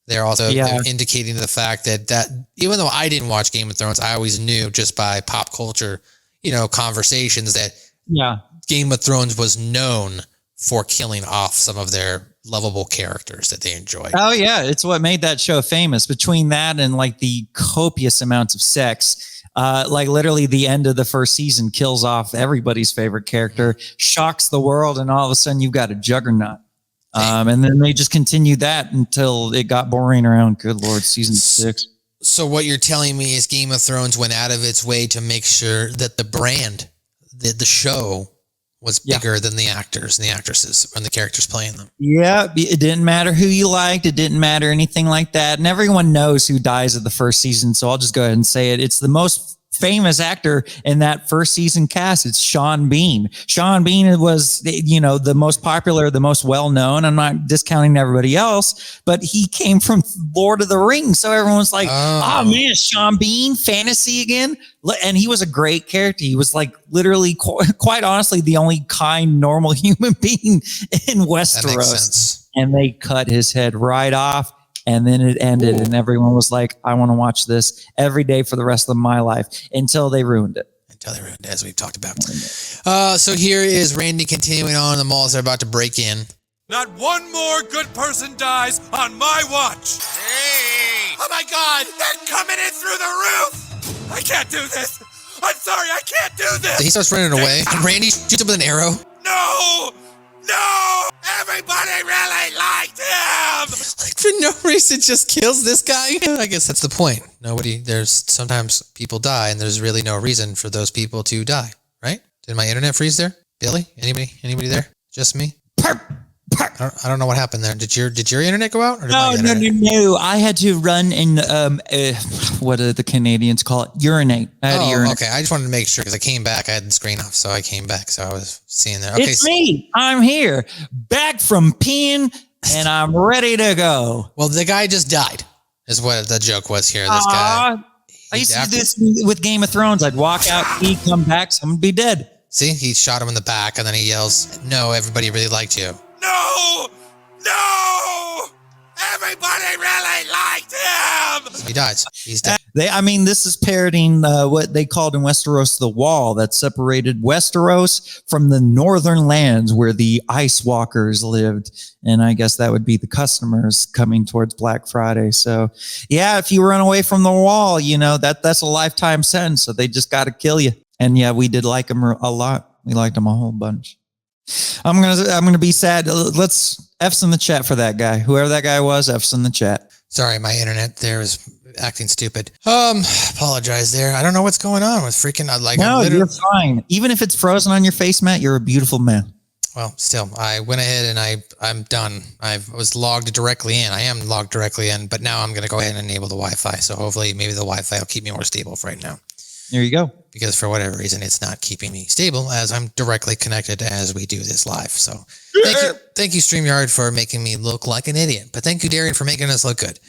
they're also indicating the fact that even though I didn't watch Game of Thrones, I always knew just by pop culture, conversations that Game of Thrones was known for killing off some of their lovable characters that they enjoyed. Oh yeah, it's what made that show famous. Between that and like the copious amounts of sex, literally the end of the first season kills off everybody's favorite character, shocks the world, and all of a sudden you've got a juggernaut. And then they just continued that until it got boring around, good Lord, season 6. So what you're telling me is Game of Thrones went out of its way to make sure that the brand, the show, was bigger than the actors and the actresses and the characters playing them. Yeah, it didn't matter who you liked. It didn't matter anything like that. And everyone knows who dies at the first season, so I'll just go ahead and say it. It's the most famous actor in that first season cast. It's Sean Bean. Sean Bean was, the most popular, the most well-known. I'm not discounting everybody else, but he came from Lord of the Rings. So everyone's like, oh man, Sean Bean, fantasy again. And he was a great character. He was like literally, quite honestly, the only kind, normal human being in Westeros. That makes sense. And they cut his head right off. And then it ended, and everyone was like, I want to watch this every day for the rest of my life, until they ruined it. As we've talked about. So here is Randy continuing on. The malls are about to break in. Not one more good person dies on my watch. Hey! Oh my God, they're coming in through the roof. I can't do this. I'm sorry, I can't do this. He starts running away. Randy shoots him with an arrow. No! Everybody really liked him! For no reason, just kills this guy. I guess that's the point. Sometimes people die, and there's really no reason for those people to die, right? Did my internet freeze there? Billy? Anybody there? Just me? I don't know what happened there. Did your internet go out? Or No. I had to run and what do the Canadians call it? Urinate. I had to urinate. Okay. I just wanted to make sure because I came back. I had the screen off, so I came back. So I was seeing that. Okay, it's me. I'm here, back from peeing and I'm ready to go. Well, the guy just died, is what the joke was here. This guy. I used to do this with Game of Thrones. I'd walk out, he'd come back, someone would be dead. See, he shot him in the back, and then he yells, "No, everybody really liked you." No! Everybody really liked him! So he dies. He's dead. This is parodying what they called in Westeros the wall that separated Westeros from the northern lands where the Ice Walkers lived. And I guess that would be the customers coming towards Black Friday. So, yeah, if you run away from the wall, that's a lifetime sentence. So they just got to kill you. And yeah, we did like them a lot. We liked them a whole bunch. I'm gonna be sad. Let's F's in the chat for that guy. Whoever that guy was, F's in the chat. Sorry, my internet there was acting stupid. Apologize there. I don't know what's going on with freaking. No, you're fine. Even if it's frozen on your face, Matt, you're a beautiful man. Well, still, I went ahead and I'm done. I was logged directly in. I am logged directly in, but now I'm going to go ahead and enable the Wi-Fi. So hopefully, maybe the Wi-Fi will keep me more stable for right now. There you go. Because for whatever reason, it's not keeping me stable as I'm directly connected as we do this live. So thank you, StreamYard, for making me look like an idiot. But thank you, Darian, for making us look good.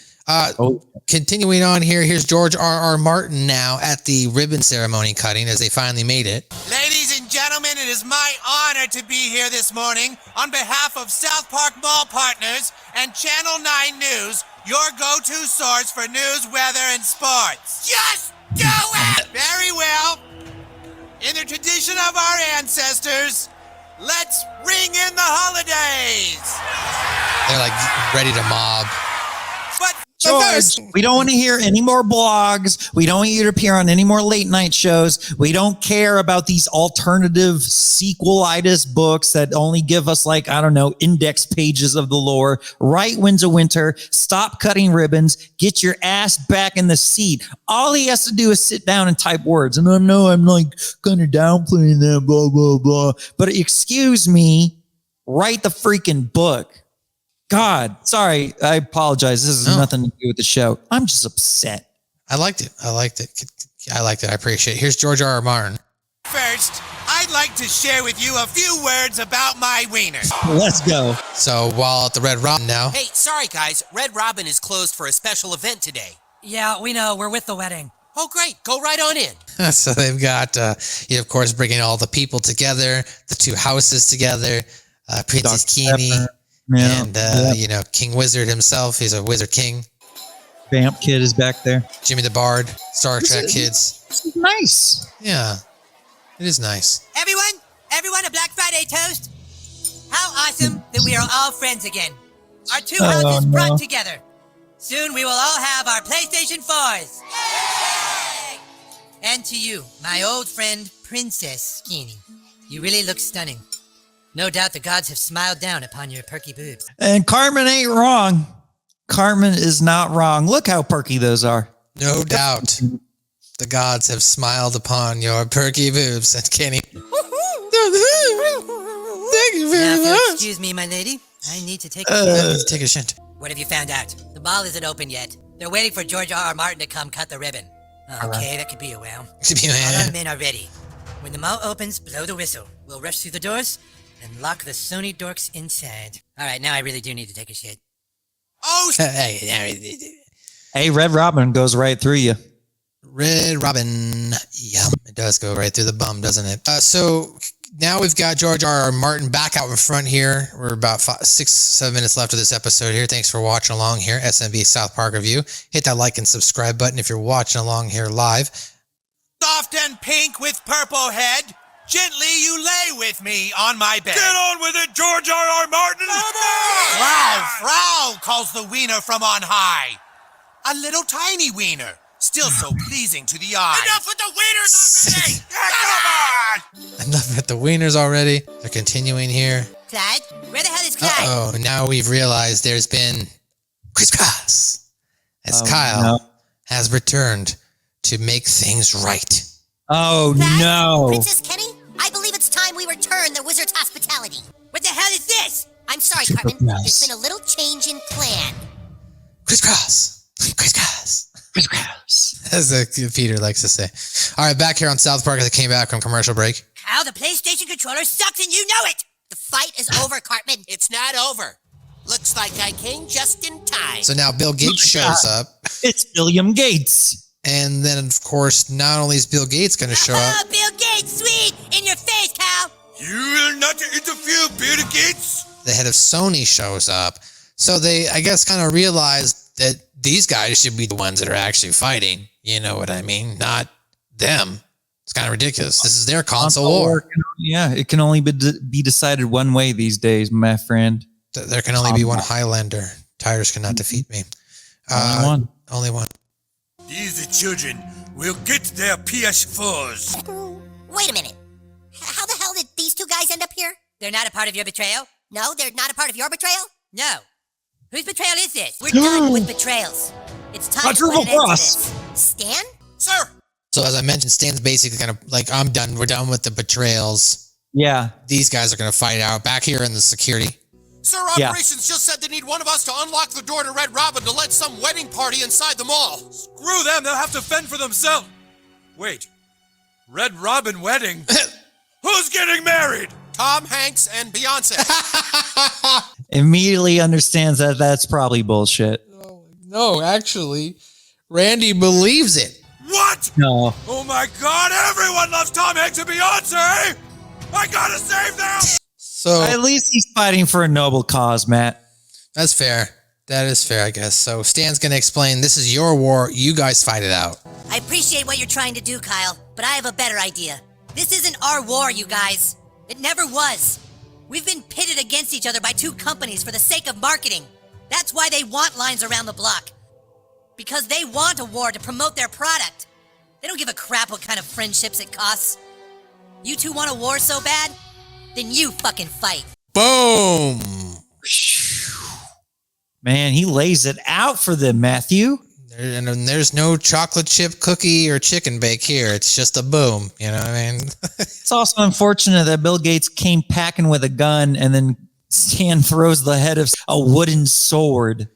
Continuing on here, here's George R.R. Martin now at the ribbon ceremony cutting as they finally made it. Ladies and gentlemen, it is my honor to be here this morning on behalf of South Park Mall Partners and Channel 9 News, your go-to source for news, weather, and sports. Just do it! Very well. In the tradition of our ancestors, let's ring in the holidays. They're like ready to mob. But George, we don't want to hear any more blogs. We don't want you to appear on any more late night shows. We don't care about these alternative sequelitis books that only give us index pages of the lore. Right, Winds of Winter. Stop cutting ribbons. Get your ass back in the seat. All he has to do is sit down and type words. And I'm kind of downplaying that, blah, blah, blah. But excuse me, write the freaking book. God, sorry, I apologize. This has nothing to do with the show. I'm just upset. I liked it. I appreciate it. Here's George R.R. Martin. First, I'd like to share with you a few words about my wiener. Let's go. So while at the Red Robin now. Hey, sorry guys, Red Robin is closed for a special event today. Yeah, we know. We're with the wedding. Oh, great. Go right on in. So they've got, of course, bringing all the people together, the two houses together, Princess Keene. And, King Wizard himself. He's a Wizard King. Vamp Kid is back there. Jimmy the Bard. Star Trek kids. This is nice. Yeah. It is nice. Everyone, a Black Friday toast. How awesome that we are all friends again. Our two houses brought together. Soon we will all have our PlayStation 4s. Yay! And to you, my old friend, Princess Keene. You really look stunning. No doubt the gods have smiled down upon your perky boobs. And Cartman ain't wrong. Cartman is not wrong. Look how perky those are. No doubt. The gods have smiled upon your perky boobs, said Kenny. Thank you very much. Excuse me, my lady. I need to take a shit. What have you found out? The ball isn't open yet. They're waiting for George R.R. Martin to come cut the ribbon. Okay, that could be a while. All our men are ready. When the mall opens, blow the whistle. We'll rush through the doors and lock the Sony dorks inside. All right, now I really do need to take a shit. Oh, hey, Red Robin goes right through you. Red Robin. Yeah, it does go right through the bum, doesn't it? So now we've got George R.R. Martin back out in front here. We're about 6-7 minutes left of this episode here. Thanks for watching along here. SMB South Park Review. Hit that like and subscribe button if you're watching along here live. Soft and pink with purple head. Gently you lay with me on my bed. Get on with it, George R.R. Martin! Frau calls the wiener from on high. A little tiny wiener, still so pleasing to the eye. Enough with the wieners already! Come on! Enough with the wieners already. They're continuing here. Clyde? Where the hell is Clyde? Uh-oh, now we've realized there's been crisscross as Kyle has returned to make things right. Oh, Clyde? no. Princess Kenny? I believe it's time we return the wizard's hospitality. What the hell is this? I'm sorry, Cartman. There's been a little change in plan. Crisscross. Crisscross. Crisscross. As Peter likes to say. All right, back here on South Park as I came back from commercial break. Kyle, the PlayStation controller sucks and you know it! The fight is over, Cartman. It's not over. Looks like I came just in time. So now Bill Gates shows up. It's William Gates. And then, of course, not only is Bill Gates going to show Oh, up, Bill Gates, sweet! In your face, Kyle! You will not interfere, Bill Gates. the head of Sony shows up. So they, I guess, kind of realized that these guys should be the ones that are actually fighting. You know what I mean? Not them. It's kind of ridiculous. This is their console war. Yeah, it can only be decided one way these days, my friend. There can only be one Highlander. Tires cannot defeat me. Only one. Only one. These children will get their PS4s. Wait a minute. How the hell did these two guys end up here? They're not a part of your betrayal? No, they're not a part of your betrayal? No. Whose betrayal is this? We're done with betrayals. It's time to put an end to this. Stan? Sir! So as I mentioned, Stan's basically kind of like, I'm done. We're done with the betrayals. Yeah. These guys are going to fight out back here in the security. Sir, Operations just said they need one of us to unlock the door to Red Robin to let some wedding party inside the mall. Screw them, they'll have to fend for themselves. Wait, Red Robin wedding? Who's getting married? Tom Hanks and Beyonce. Immediately understands that that's probably bullshit. No, actually, Randy believes it. What? No. Oh my God, everyone loves Tom Hanks and Beyonce! I gotta save them! So At least he's fighting for a noble cause, Matt. that's fair. That is fair, I guess. So Stan's going to explain, this is your war. You guys fight it out. I appreciate what you're trying to do, Kyle, but I have a better idea. This isn't our war, you guys. It never was. We've been pitted against each other by two companies for the sake of marketing. That's why they want lines around the block. Because they want a war to promote their product. They don't give a crap what kind of friendships it costs. You two want a war so bad? Then you fucking fight. Boom. Man, he lays it out for them, Matthew. And there's no chocolate chip cookie or chicken bake here. It's just a boom. You know what I mean? It's also unfortunate that Bill Gates came packing with a gun and then Stan throws the head of a wooden sword.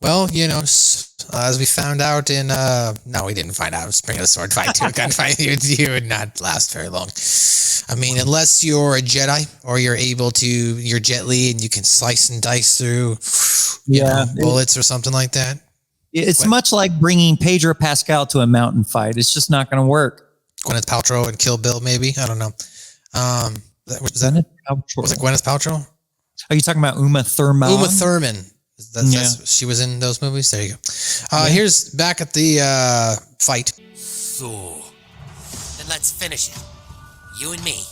Well, you know, as we found out in, no, we didn't find out. Bringing a sword fight to a gunfight, you would not last very long. I mean, unless you're a Jedi or you're able to, you're Jet Li and you can slice and dice through bullets or something like that. It's much like bringing Pedro Pascal to a mountain fight. It's just not going to work. Gwyneth Paltrow and Kill Bill, maybe? I don't know. Was it Gwyneth Paltrow? Are you talking about Uma Thurman? Uma Thurman. She was in those movies. There you go. Here's back at the fight. So, then let's finish it. You and me.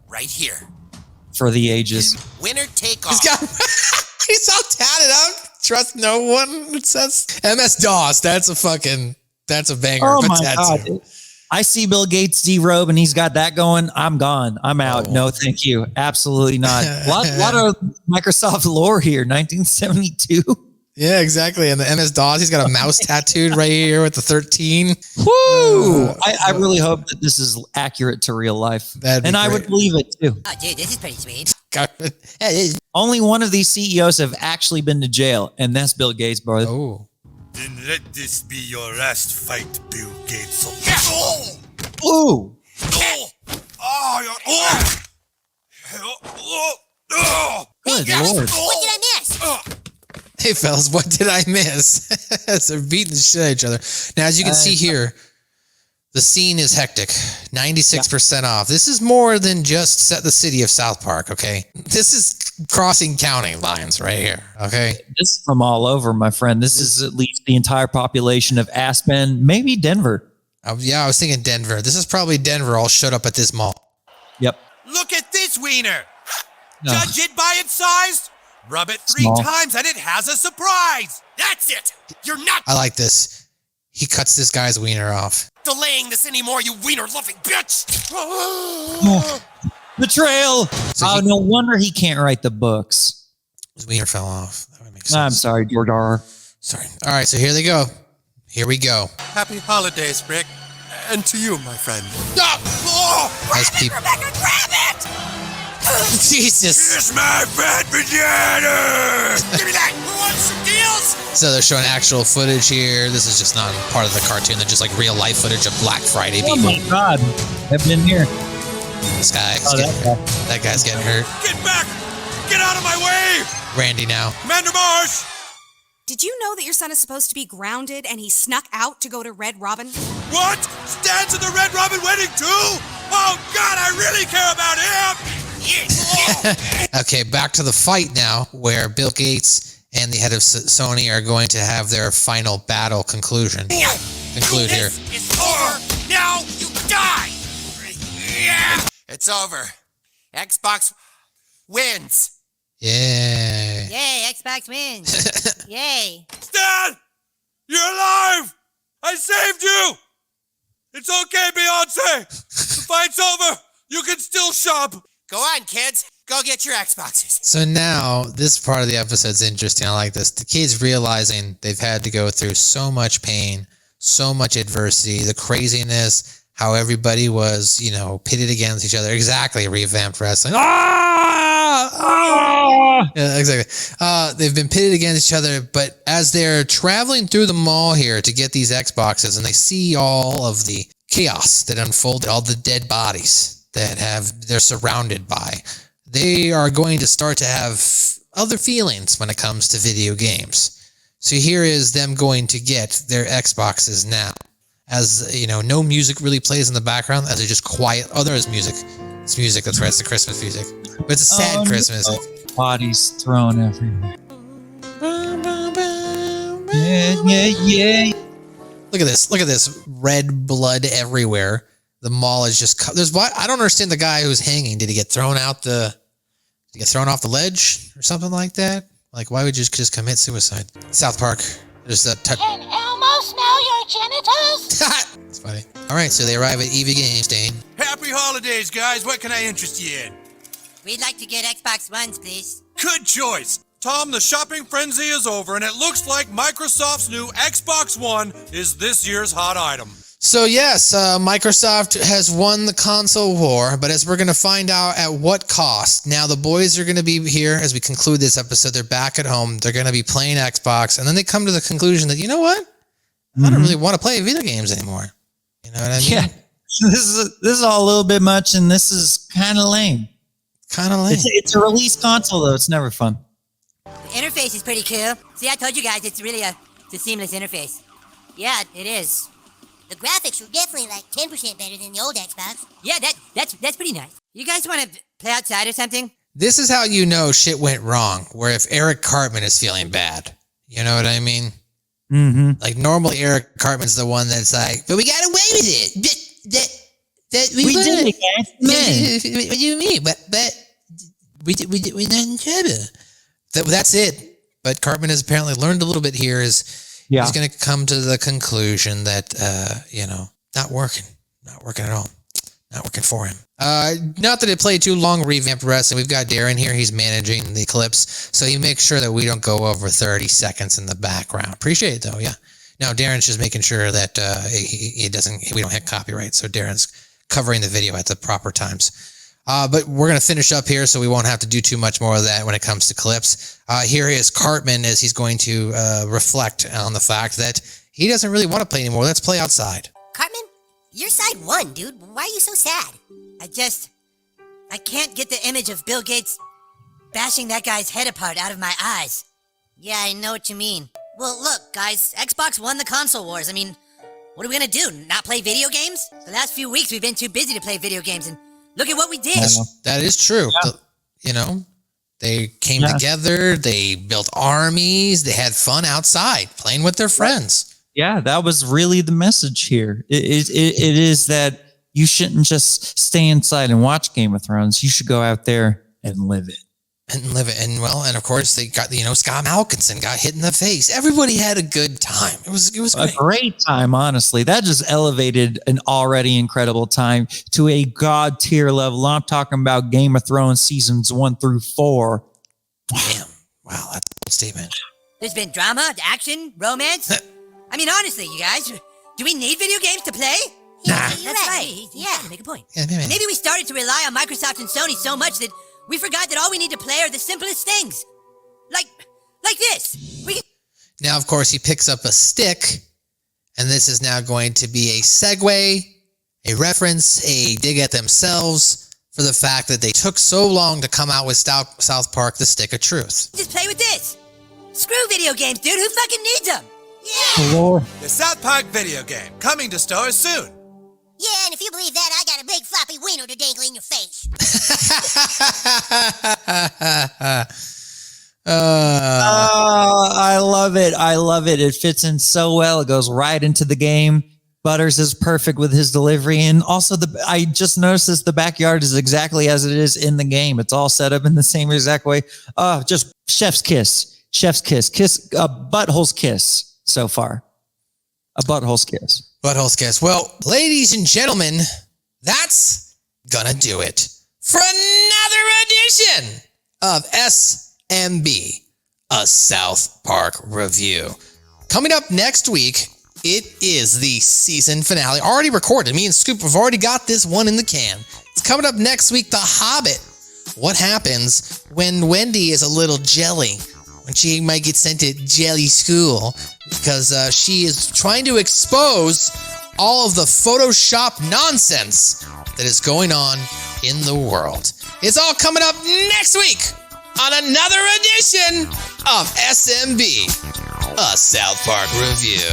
Right here. For the ages. Winner take all. He's all tatted up. Trust no one. It says MS-DOS. That's a banger. Oh my God. I see Bill Gates' D-robe and he's got that going. I'm gone. I'm out. No, thank you. Absolutely not. A lot of Microsoft lore here. 1972. Yeah, exactly. And the MS-DOS, he's got a mouse tattooed right here with the 13. Woo! I really hope that this is accurate to real life. I would believe it too. Oh, dude, this is pretty sweet. Only one of these CEOs have actually been to jail, and that's Bill Gates, brother. Oh. Then let this be your last fight, Bill Gates. Ooh! Good Lord. What did I miss? Hey, fellas, what did I miss? As they're beating the shit out of each other. Now, as you can see here, the scene is hectic. 96% off. This is more than just set the city of South Park, okay? This is crossing county lines right here, okay? This is from all over, my friend. This is at least the entire population of Aspen, maybe Denver. I was thinking Denver. This is probably Denver all showed up at this mall. Yep. Look at this wiener! Judge it by its size? Rub it 3 times and it has a surprise! That's it! You're not I like this. He cuts this guy's wiener off. delaying this anymore, you wiener-loving bitch! Betrayal! No wonder he can't write the books. His wiener fell off. That would make sense. I'm sorry, George R. Sorry. All right, so here they go. Here we go. Happy holidays, Rick. And to you, my friend. As people... Rebecca, grab it! Jesus! It's my fat vagina! Give me that! We want some deals! So they're showing actual footage here. This is just not part of the cartoon. They're just like real life footage of Black Friday people. Oh my God. I've been here. This guy. That guy's getting hurt. Get back! Get out of my way! Randy now. Commander Marsh! Did you know that your son is supposed to be grounded and he snuck out to go to Red Robin? What? Stan's at the Red Robin wedding too? Oh God, I really care about him! Okay, back to the fight now, where Bill Gates and the head of Sony are going to have their final battle conclude here. It's over. Now you die. It's over. Xbox wins. Yeah. Yay, Xbox wins. Yay. Stan! You're alive! I saved you! It's okay, Beyonce! The fight's over! You can still shop! Go on, kids. Go get your Xboxes. So now, this part of the episode's interesting. I like this. The kids realizing they've had to go through so much pain, so much adversity, the craziness, how everybody was, pitted against each other. Exactly, revamped wrestling. Yeah, exactly. They've been pitted against each other, but as they're traveling through the mall here to get these Xboxes, and they see all of the chaos that unfolded, all the dead bodies that they're surrounded by, they are going to start to have other feelings when it comes to video games. So here is them going to get their Xboxes now. As, no music really plays in the background, as they're just quiet. Oh, there is music. It's music, that's right, it's the Christmas music. But it's a sad Christmas. Bodies thrown everywhere. Yeah. Look at this. Red blood everywhere. The mall is just, I don't understand the guy who's hanging. Did he get thrown off the ledge or something like that? Like, why would you just commit suicide? South Park. There's a Can Elmo smell your genitals? It's funny. All right, so they arrive at EV Games, Dane. Happy holidays, guys. What can I interest you in? We'd like to get Xbox Ones, please. Good choice. Tom, the shopping frenzy is over, and it looks like Microsoft's new Xbox One is this year's hot item. So yes, Microsoft has won the console war, but as we're going to find out at what cost. Now the boys are going to be here as we conclude this episode. They're back at home. They're going to be playing Xbox, and then they come to the conclusion that, you know what? I don't really want to play video games anymore. You know what I mean? Yeah. This is all a little bit much, and this is kind of lame. It's a release console, though. It's never fun. The interface is pretty cool. See, I told you guys it's really a seamless interface. Yeah, it is. The graphics were definitely like 10% better than the old Xbox. Yeah, that's pretty nice. You guys want to play outside or something? This is how you know shit went wrong, where if Eric Cartman is feeling bad. You know what I mean? Mm-hmm. Like, normally Eric Cartman's the one that's like, but we got away with it. We did it, guys. Man. What do you mean? But we're not in trouble. That's it. But Cartman has apparently learned a little bit here. He's going to come to the conclusion that, not working at all. Not working for him. Not that it played too long, revamped wrestling. We've got Darren here. He's managing the clips, so he makes sure that we don't go over 30 seconds in the background. Appreciate it, though, yeah. Now, Darren's just making sure that we don't hit copyright, so Darren's covering the video at the proper times. But we're going to finish up here, so we won't have to do too much more of that when it comes to clips. Here is Cartman as he's going to reflect on the fact that he doesn't really want to play anymore. Let's play outside. Cartman, you're side one, dude. Why are you so sad? I can't get the image of Bill Gates bashing that guy's head apart out of my eyes. Yeah, I know what you mean. Well, look, guys, Xbox won the console wars. I mean, what are we gonna do, not play video games? The last few weeks we've been too busy to play video games, and look at what we did. That is true. Yeah. They came together, they built armies, they had fun outside, playing with their friends. Yeah, that was really the message here. It is that you shouldn't just stay inside and watch Game of Thrones. You should go out there and live it. And of course they got, Scott Malkinson got hit in the face. Everybody had a good time. It was great. A great time, honestly. That just elevated an already incredible time to a god tier level. I'm talking about Game of Thrones seasons 1 through 4. Damn. Wow, that's a bold statement. There's been drama, action, romance. I mean, honestly, you guys, do we need video games to play? Yeah, That's right. Yeah, make a point. Yeah, Maybe we started to rely on Microsoft and Sony so much that we forgot that all we need to play are the simplest things. Like this. Now, of course, he picks up a stick, and this is now going to be a segue, a reference, a dig at themselves for the fact that they took so long to come out with South Park: The Stick of Truth. Just play with this. Screw video games, dude. Who fucking needs them? The South Park video game, coming to stores soon. Yeah, and if you believe that, I got a big floppy wiener to dangle in your face. I love it. I love it. It fits in so well. It goes right into the game. Butters is perfect with his delivery. And also, I just noticed this, the backyard is exactly as it is in the game. It's all set up in the same exact way. Just chef's kiss. Chef's kiss. Kiss, butthole's kiss so far. A butthole's kiss. Butthole's kiss. Well, ladies and gentlemen, that's gonna do it for another edition of SMB, a South Park review. Coming up next week, it is the season finale. Already recorded. Me and Scoop have already got this one in the can. It's coming up next week, The Hobbit. What happens when Wendy is a little jelly? When she might get sent to jelly school because she is trying to expose all of the Photoshop nonsense that is going on in the world. It's all coming up next week on another edition of SMB, a South Park review.